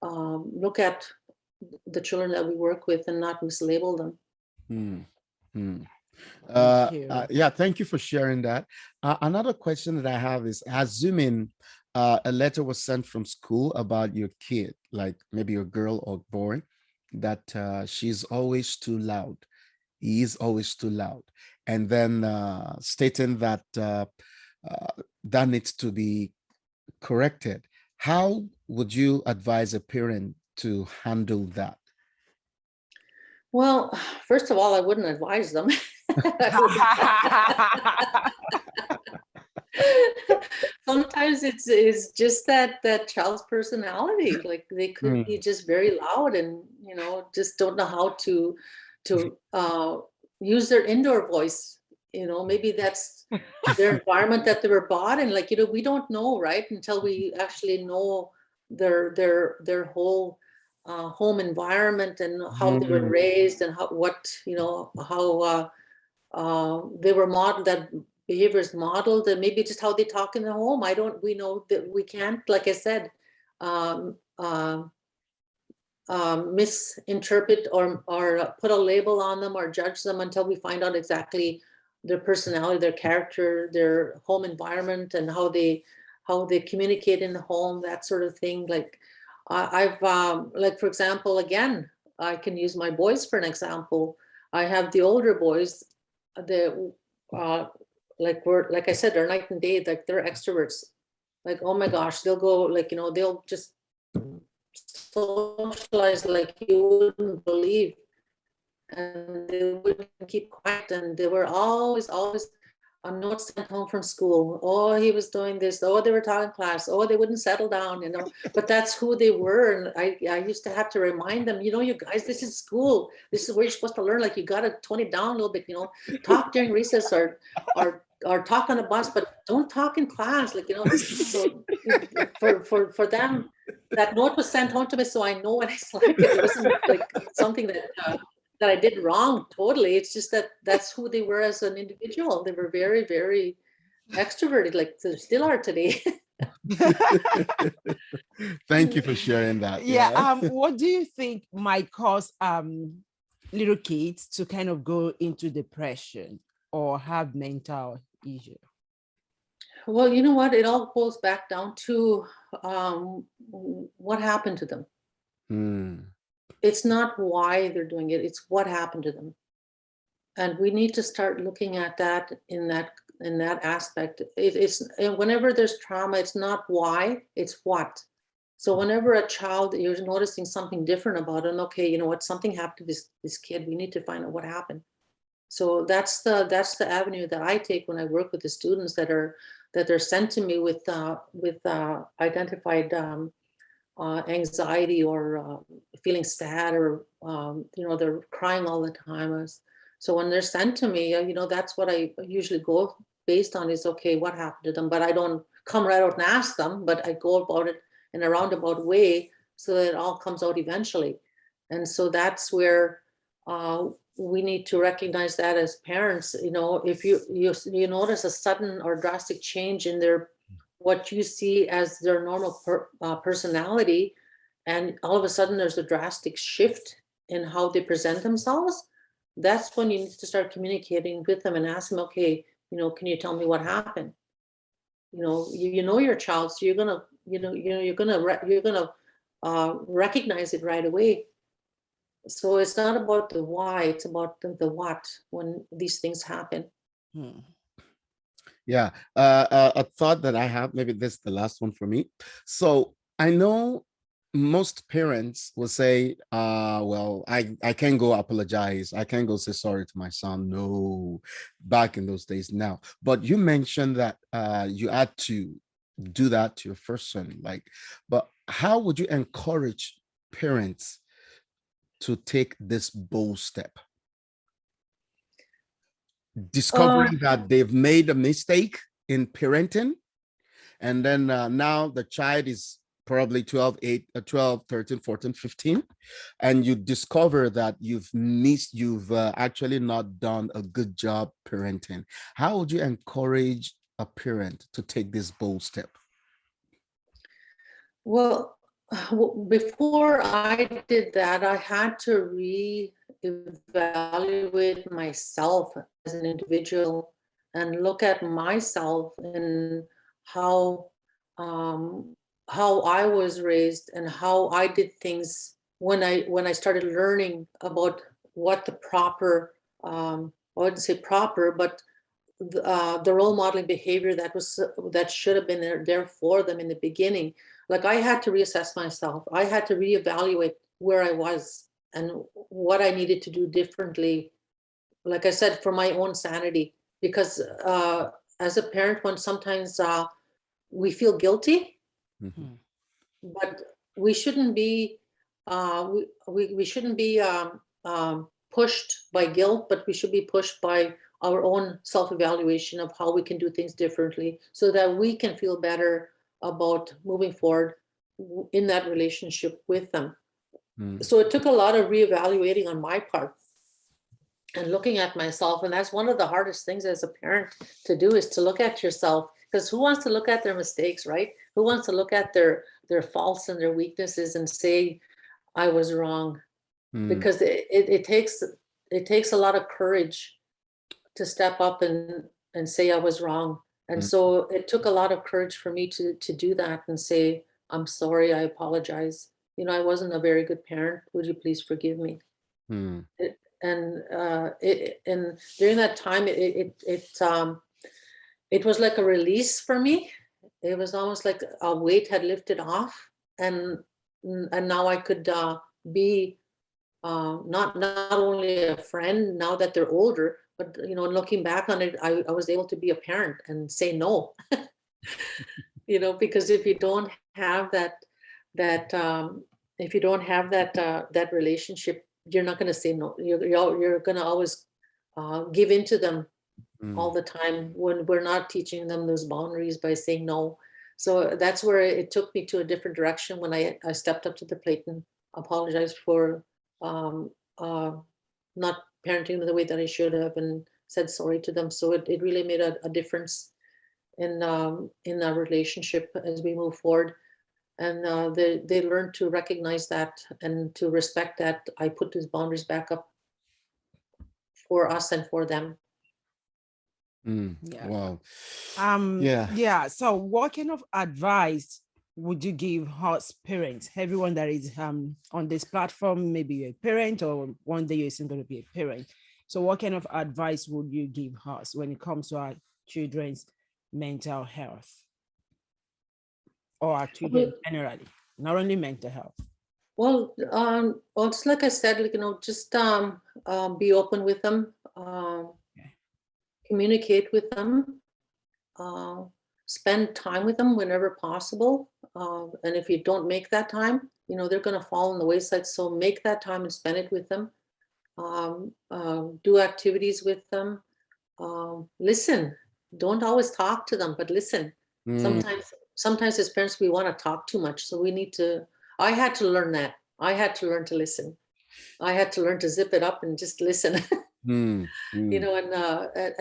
look at the children that we work with and not mislabel them. Thank you for sharing that. Another question that I have is, assuming a letter was sent from school about your kid, like maybe a girl or boy, that she's always too loud, he is always too loud, and then stating that that needs to be corrected. How would you advise a parent to handle that? Well, first of all, I wouldn't advise them. Sometimes it's just that child's personality. Like, they could be just very loud and just don't know how to use their indoor voice. Maybe that's their environment that they were bought in. Like, we don't know, right, until we actually know their whole home environment and how they were raised and how they were modeled, that behavior is modeled, and maybe just how they talk in the home. We know that we can't, like I said, um, misinterpret or put a label on them or judge them until we find out exactly their personality, their character, their home environment, and how they communicate in the home, that sort of thing. Like I've like, for example, again, I can use my boys for an example. I have the older boys, the like I said, they're night and day. Like they're extroverts. Like, oh my gosh, they'll go, like, they'll just socialize like you wouldn't believe, and they wouldn't keep quiet, and they were always a note sent home from school. Oh, he was doing this. Oh, they were talking class. Oh, they wouldn't settle down, but that's who they were. And I used to have to remind them, you guys, this is school. This is where you're supposed to learn. Like, you got to tone it down a little bit, talk during recess or talk on the bus, but don't talk in class. Like, so for them, that note was sent home to me, so I know when I slept. It wasn't like something that I did wrong totally. It's just that that's who they were as an individual. They were very, very extroverted, like they still are today. Thank you for sharing that. Yeah. What do you think might cause little kids to kind of go into depression or have mental issues? Well, you know what? It all goes back down to what happened to them. It's not why they're doing it, it's what happened to them. And we need to start looking at that in that aspect. It's whenever there's trauma, it's not why, it's what. So whenever a child, you're noticing something different about it, and okay, you know what, something happened to this kid, we need to find out what happened. So that's the avenue that I take when I work with the students that are sent to me with identified anxiety or feeling sad, or they're crying all the time. So when they're sent to me, that's what I usually go based on, is okay, what happened to them. But I don't come right out and ask them, but I go about it in a roundabout way so that it all comes out eventually. And so that's where we need to recognize that as parents. If you notice a sudden or drastic change in their what you see as their normal personality, and all of a sudden there's a drastic shift in how they present themselves, that's when you need to start communicating with them and ask them, okay, can you tell me what happened? You know your child, so you're gonna recognize it right away. So it's not about the why, it's about the what when these things happen. Yeah, a thought that I have, maybe this is the last one for me. So I know most parents will say, well, I can't go apologize. I can't go say sorry to my son. No, back in those days now. But you mentioned that you had to do that to your first son. But how would you encourage parents to take this bold step? Discovering that they've made a mistake in parenting, and then now the child is probably 12, 13, 14, 15, and you discover that you've actually not done a good job parenting. How would you encourage a parent to take this bold step? Well, before I did that, I had to reevaluate myself as an individual and look at myself and how I was raised and how I did things when I started learning about what the proper, I wouldn't say proper, but the role modeling behavior that should have been there for them in the beginning. Like, I had to reassess myself. I had to reevaluate where I was and what I needed to do differently. Like I said, for my own sanity, because as a parent, when sometimes we feel guilty, but we shouldn't be we shouldn't be pushed by guilt, but we should be pushed by our own self-evaluation of how we can do things differently so that we can feel better about moving forward in that relationship with them. So it took a lot of reevaluating on my part and looking at myself. And that's one of the hardest things as a parent to do, is to look at yourself, because who wants to look at their mistakes, right? Who wants to look at their their faults and their weaknesses and say, I was wrong. Because it takes a lot of courage to step up and say I was wrong. And so it took a lot of courage for me to do that and say, I'm sorry, I apologize. I wasn't a very good parent. Would you please forgive me? And during that time, it was like a release for me. It was almost like a weight had lifted off, and now I could be not only a friend now that they're older, but looking back on it, I was able to be a parent and say no. Because if you don't have that relationship, you're not going to say no. You're going to always give in to them all the time when we're not teaching them those boundaries by saying no. So that's where it took me to a different direction when I stepped up to the plate and apologized for not parenting the way that I should have, and said sorry to them. So it really made a difference in our relationship as we move forward. And they learned to recognize that and to respect that I put these boundaries back up for us and for them. Yeah. Wow. Yeah. So what kind of advice would you give us parents, everyone that is on this platform? Maybe you're a parent, or one day you're going to be a parent. So what kind of advice would you give us when it comes to our children's mental health, or our children generally, not only mental health? Well, it's like I said, just be open with them, communicate with them, spend time with them whenever possible. And if you don't make that time, they're going to fall on the wayside. So make that time and spend it with them. Do activities with them. Listen. Don't always talk to them, but listen. Sometimes as parents, we want to talk too much. So I had to learn that. I had to learn to listen. I had to learn to zip it up and just listen. And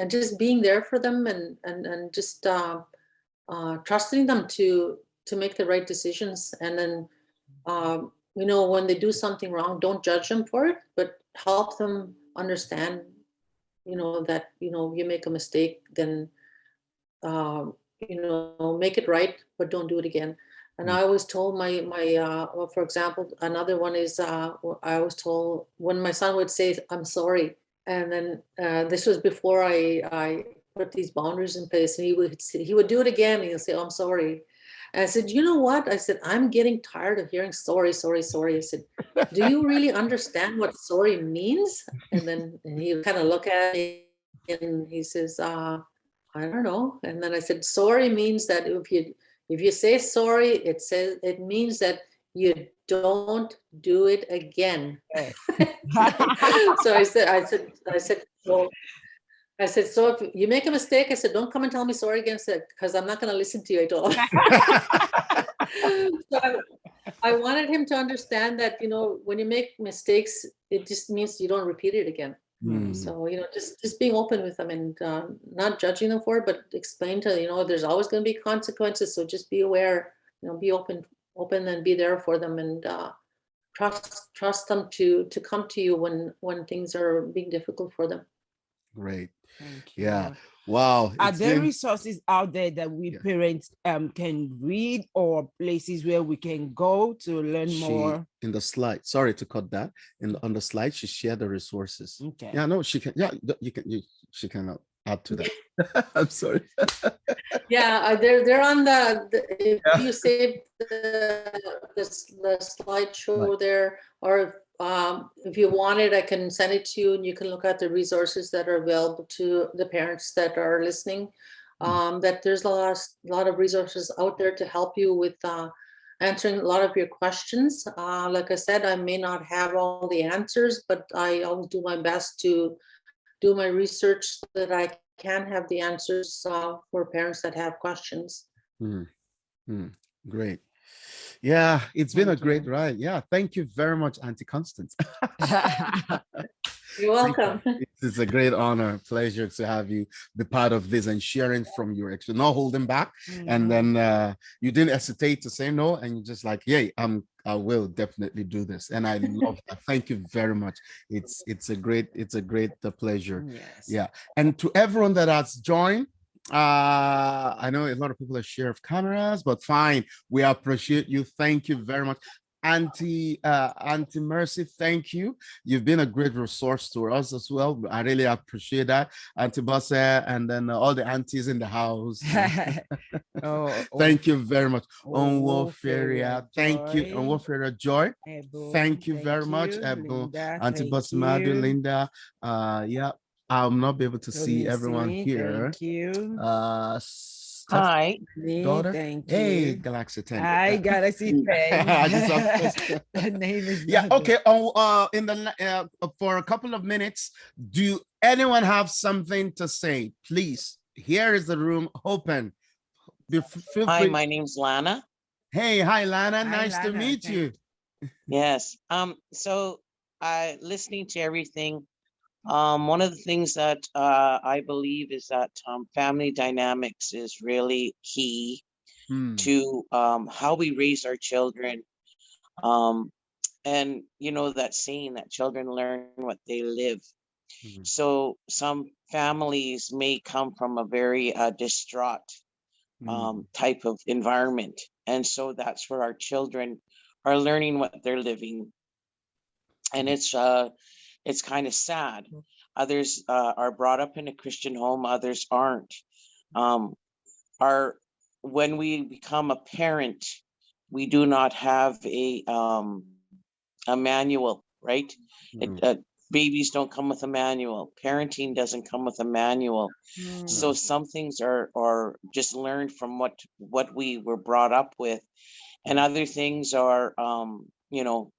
just being there for them, and just trusting them to make the right decisions. And then when they do something wrong, don't judge them for it, but help them understand that you make a mistake, then make it right, but don't do it again. And I always told my for example, another one is I was told when my son would say, I'm sorry. And then this was before I put these boundaries in place, and he would do it again, and he'll say, oh, I'm sorry. And I said, you know what? I said, I'm getting tired of hearing sorry, sorry, sorry. I said, do you really understand what sorry means? And he would kind of look at me and he says, I don't know. And then I said, sorry means that if you say sorry, it means that you don't do it again. So I said, so if you make a mistake, I said, don't come and tell me sorry again, because I'm not going to listen to you at all. So I wanted him to understand that, when you make mistakes, it just means you don't repeat it again. So, just being open with them and not judging them for it, but explain to them, there's always going to be consequences. So just be aware, be open and be there for them, and trust them to come to you when things are being difficult for them. Great. Thank you. Yeah. Wow. Are there resources out there that we parents can read, or places where we can go to learn more? In the slide, sorry to cut that. On the slide, she shared the resources. Okay. Yeah, no, she can. Yeah, she can add to that. I'm sorry. Yeah, they're on if you save the slideshow there, or if you want it, I can send it to you, and you can look at the resources that are available to the parents that are listening. That there's a lot of resources out there to help you with answering a lot of your questions. Like I said, I may not have all the answers, but I always do my best to do my research so that I can have the answers for parents that have questions. Great. Yeah, it's been a great ride. Yeah, thank you very much, Auntie Constance. You're welcome. It's a great honor, pleasure to have you be part of this and sharing from your experience, not holding back. And then you didn't hesitate to say no, and you're just like, "Yay, I will definitely do this." And I love that. Thank you very much. It's a great pleasure. Yes. Yeah. And to everyone that has joined, I know a lot of people are share of cameras, but fine. We appreciate you. Thank you very much. Auntie Mercy, thank you. You've been a great resource to us as well. I really appreciate that. Auntie Bosse, and then all the aunties in the house. Thank you very much. Onwoferia, thank you. Onwoferia Joy, thank you very much. Auntie Bosse Madu, Linda. Yeah, I'll not be able to see everyone here. Thank you. Hi. Daughter. Thank Hey, you. Galaxy 10. Hi, Galaxy 10. The name is okay. In the for a couple of minutes, do anyone have something to say? Please, here is the room open. Hi, my name's Lana. Hey, hi Lana. Hi, Nice to Lana. meet you. Yes. So listening to everything, one of the things that I believe is that family dynamics is really key to how we raise our children. And you know that saying that children learn what they live. So some families may come from a very distraught type of environment. And so that's where our children are learning what they're living. And it's kind of sad. Others are brought up in a Christian home, others aren't. When we become a parent, we do not have a manual, right? Babies don't come with a manual. Parenting doesn't come with a manual. So some things are just learned from what we were brought up with, and other things are, you know,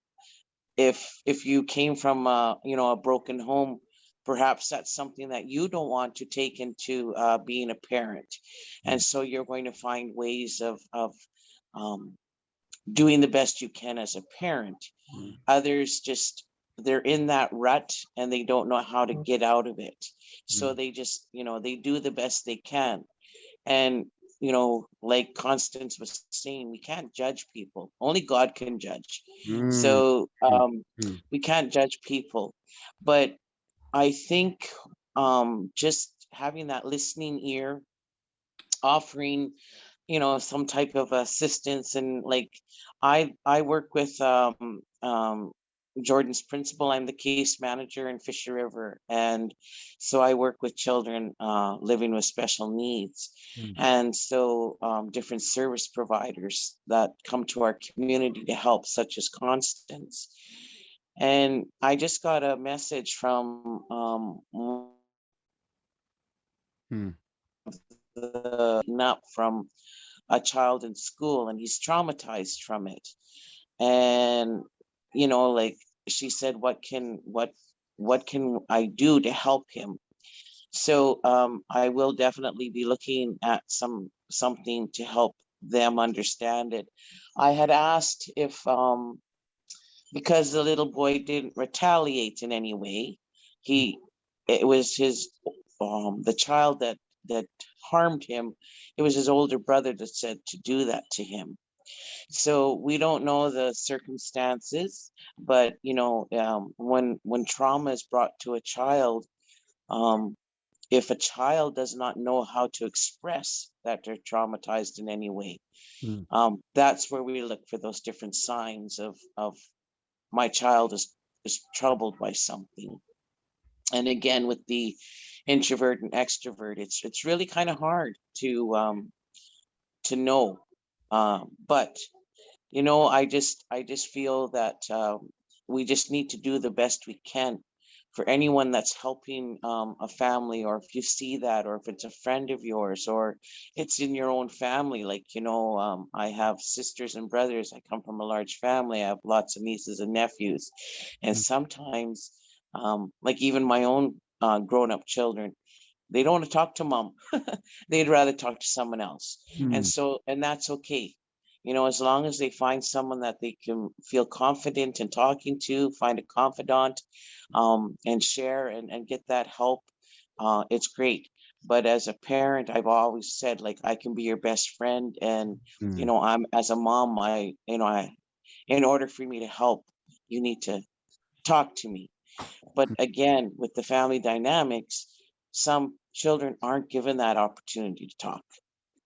if you came from a broken home, perhaps that's something that you don't want to take into being a parent, and so you're going to find ways of doing the best you can as a parent. Others just, they're in that rut and they don't know how to get out of it. So they just, they do the best they can. And, like Constance was saying, we can't judge people. Only God can judge. So we can't judge people. But I think just having that listening ear, offering some type of assistance, and like I work with Jordan's principal. I'm the case manager in Fisher River, and so I work with children living with special needs. And so different service providers that come to our community to help, such as Constance. And I just got a message from from a child in school, and he's traumatized from it. And like she said, what can I do to help him? So I will definitely be looking at something to help them understand it. I had asked if because the little boy didn't retaliate in any way, it was his the child that harmed him, it was his older brother that said to do that to him. So we don't know the circumstances, but when trauma is brought to a child, if a child does not know how to express that they're traumatized in any way, that's where we look for those different signs of my child is troubled by something. And again, with the introvert and extrovert, it's really kind of hard to know. But I just feel that we just need to do the best we can for anyone that's helping a family, or if you see that, or if it's a friend of yours, or it's in your own family. Like, I have sisters and brothers. I come from a large family. I have lots of nieces and nephews. And sometimes, like even my own grown-up children, they don't want to talk to mom. They'd rather talk to someone else. And that's okay. you know, as long as they find someone that they can feel confident in talking to, find a confidant, and share and get that help, it's great. But as a parent, I've always said, like, I can be your best friend. And, you Mm. know, I'm, as a mom, in order for me to help, you need to talk to me. But again, with the family dynamics, some children aren't given that opportunity to talk,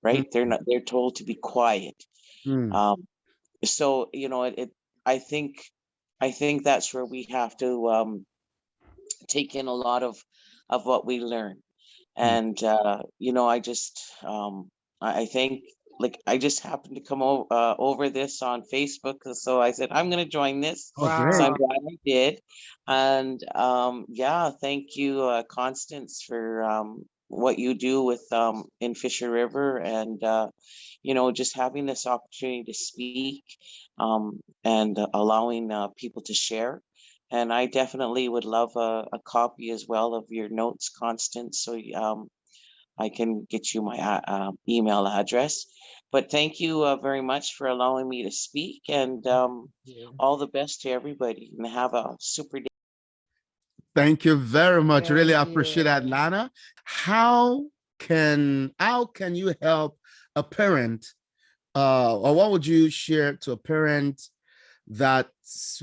right? They're told to be quiet. Mm. Um, so, you know, I think, I think that's where we have to take in a lot of what we learn. Mm. And you know, I just I think, like, I just happened to come over this on Facebook, so I said I'm going to join this. Oh, So great. I'm Wow. glad I did. And yeah, thank you, Constance, for what you do with in Fisher River. And you know, just having this opportunity to speak, and allowing people to share. And I definitely would love a copy as well of your notes, Constance, so I can get you my email address. But thank you very much for allowing me to speak, and Yeah. all the best to everybody, and have a super day. Thank you very much. Really Thank appreciate that, you. Lana. How can you help a parent, or what would you share to a parent that's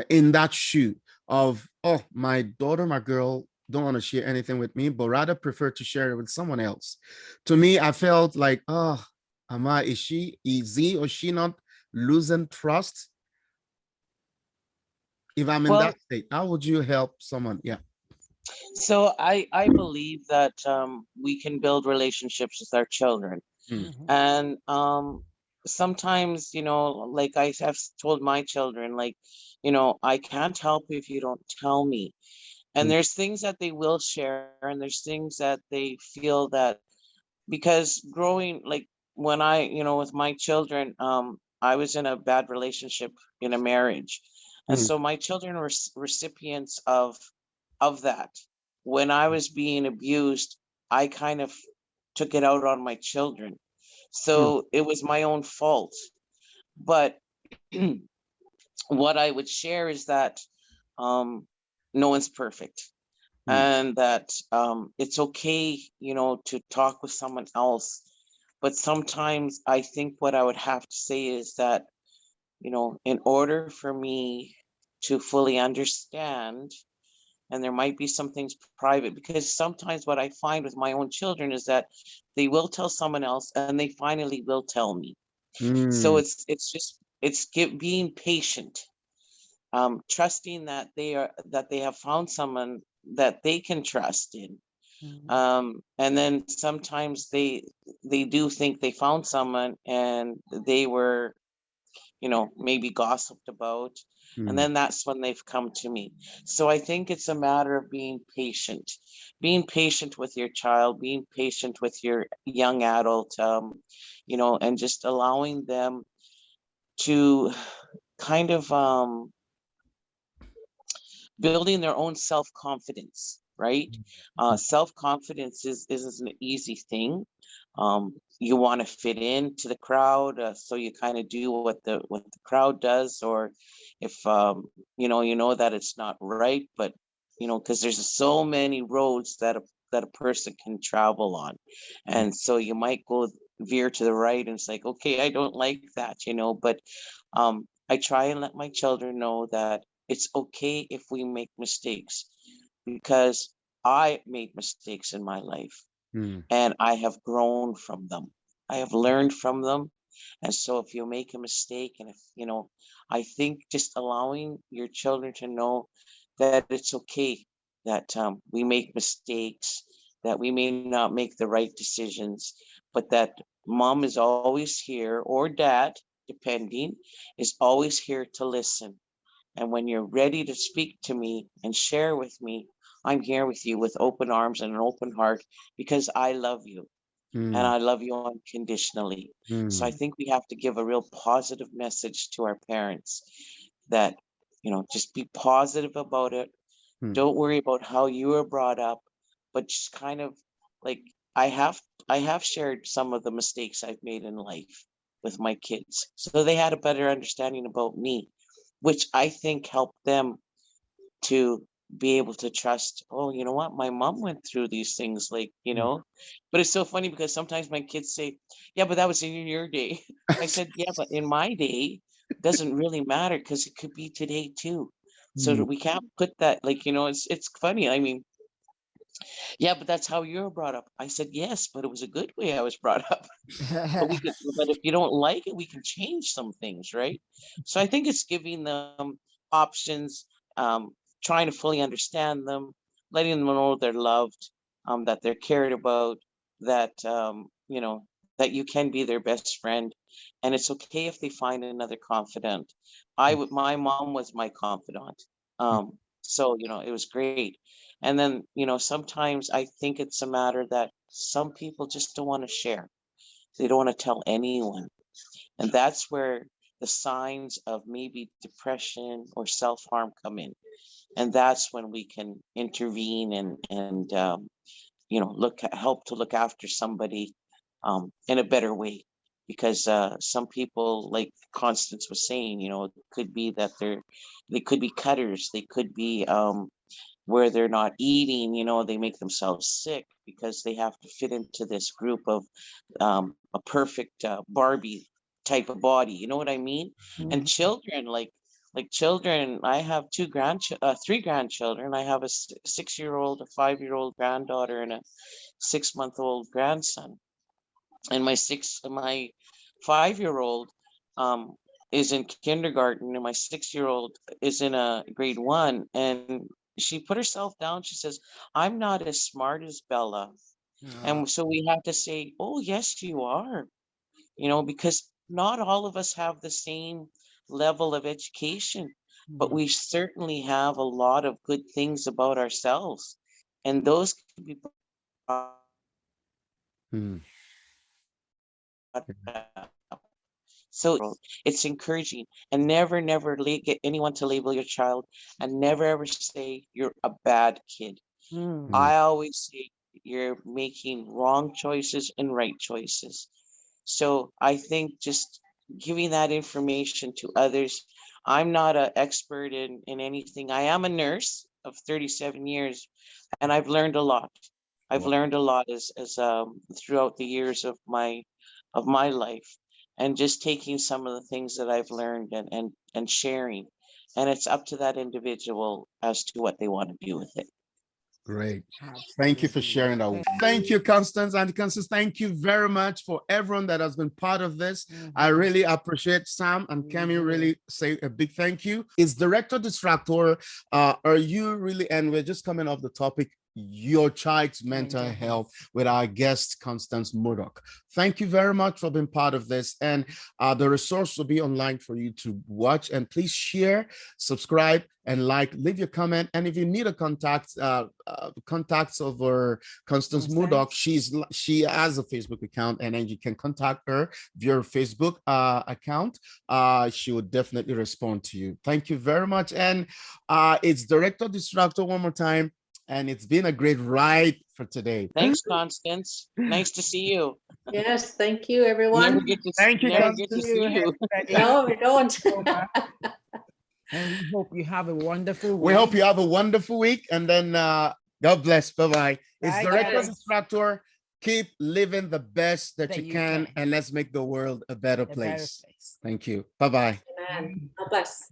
in that shoe of, oh, my daughter, my girl don't want to share anything with me, but rather prefer to share it with someone else? To me, I felt like, oh, is he or she not losing trust? If I'm in Well, that state, how would you help someone? Yeah. so I believe that we can build relationships with our children. Mm. Mhm. And sometimes, you know, like I have told my children, like, you know, I can't help if you don't tell me. And Mm. there's things that they will share, and there's things that they feel that, because growing, like, when I, you know, with my children, I was in a bad relationship in a marriage. And Mm. so my children were recipients of that. When I was being abused, I kind of took it out on my children. Mm. So it was my own fault. But what I would share is that no one's perfect, Mm. and that it's okay, you know, to talk with someone else. But sometimes I think what I would have to say is that, you know, in order for me to fully understand, and there might be some things private, because sometimes what I find with my own children is that they will tell someone else and they finally will tell me. So Mm. it's just, being patient, trusting that they have found someone that they can trust in. Mhm. And then sometimes they do think they found someone, and they were, you know, maybe gossiped about. And Mm. then that's when they've come to me. So I think it's a matter of being patient with your child, being patient with your young adult, you know, and just allowing them to kind of building their own self-confidence, right? Self-confidence isn't an easy thing. You want to fit into the crowd, so you kind of do what the crowd does. Or if you know that it's not right, but you know, because there's so many roads that a person can travel on. And so you might go veer to the right, and it's like, okay, I don't like that, you know. But I try and let my children know that it's okay if we make mistakes, because I made mistakes in my life, Mm. and I have grown from them. I have learned from them. And so if you make a mistake, and if, you know, I think just allowing your children to know that it's okay, that we make mistakes, that we may not make the right decisions, but that mom is always here, or dad, depending, is always here to listen. And when you're ready to speak to me and share with me, I'm here with you with open arms and an open heart, because I love you, and Mm. I love you unconditionally. So I Mm. think we have to give a real positive message to our parents that, you know, just be positive about it. Mm. Don't worry about how you were brought up, but just kind of, like, I have I have shared some of the mistakes I've made in life with my kids. So they had a better understanding about me, which I think helped them to be able to trust, oh, you know what, my mom went through these things, like, but it's so funny because sometimes my kids say, yeah, but that was in your day. I said, yeah, but in my day doesn't really matter because it could be today too. So that we can't put that, like, it's funny. I mean, yeah, but that's how you were brought up. I said, yes, but it was a good way I was brought up. But if you don't like it, we can change some things, right? So I think it's giving them options, trying to fully understand them, letting them know they're loved, that they're cared about, that that you can be their best friend, and it's okay if they find another confidant. My mom was my confidant, so it was great. And then sometimes I think it's a matter that some people just don't want to share. They don't want to tell anyone. And that's where the signs of maybe depression or self-harm come in. And that's when we can intervene and help to look after somebody in a better way. Because some people, like Constance was saying, it could be that they could be cutters, they could be where they're not eating, they make themselves sick because they have to fit into this group of a perfect Barbie type of body. You know what I mean? And children, like children, I have three grandchildren. I have a 6-year-old, a 5-year-old granddaughter, and a 6-month-old grandson. And my 5-year-old is in kindergarten, and my 6-year-old is in a grade 1, and she put herself down. She says, I'm not as smart as Bella. And so we have to say, oh, yes, you are, because not all of us have the same level of education, but we certainly have a lot of good things about ourselves. And those can be brought Mm. up. So it's encouraging, and never get anyone to label your child, and never ever say you're a bad kid. I always say you're making wrong choices and right choices. So I think just giving that information to others. I'm not an expert in anything. I am a nurse of 37 years, and I've learned a lot. I've learned a lot as throughout the years of my life, and just taking some of the things that I've learned and sharing. And it's up to that individual as to what they want to do with it. Great. Thank you for sharing that. Thank you, Constance. And Constance, thank you very much for everyone that has been part of this. I really appreciate Sam and Kemi. Really say a big thank you. Is Director Distractor, are you really, and we're just coming off the topic, your child's mental health, with our guest, Constance Murdock. Thank you very much for being part of this. And the resource will be online for you to watch. And please share, subscribe, and leave your comment. And if you need a contacts of our Constance Murdock, she has a Facebook account, and then you can contact her via Facebook account. She will definitely respond to you. Thank you very much. And it's Director Distractor one more time. And it's been a great ride for today. Thanks, Constance. Nice to see you. Yes, thank you, everyone. Thank you. Never get to see you. No, we don't. And we hope you have a wonderful week. We hope you have a wonderful week. And then God bless. Bye-bye. It's Director Distractor. Keep living the best that you can, and let's make the world a better place. Thank you. Bye-bye. Amen. God bless.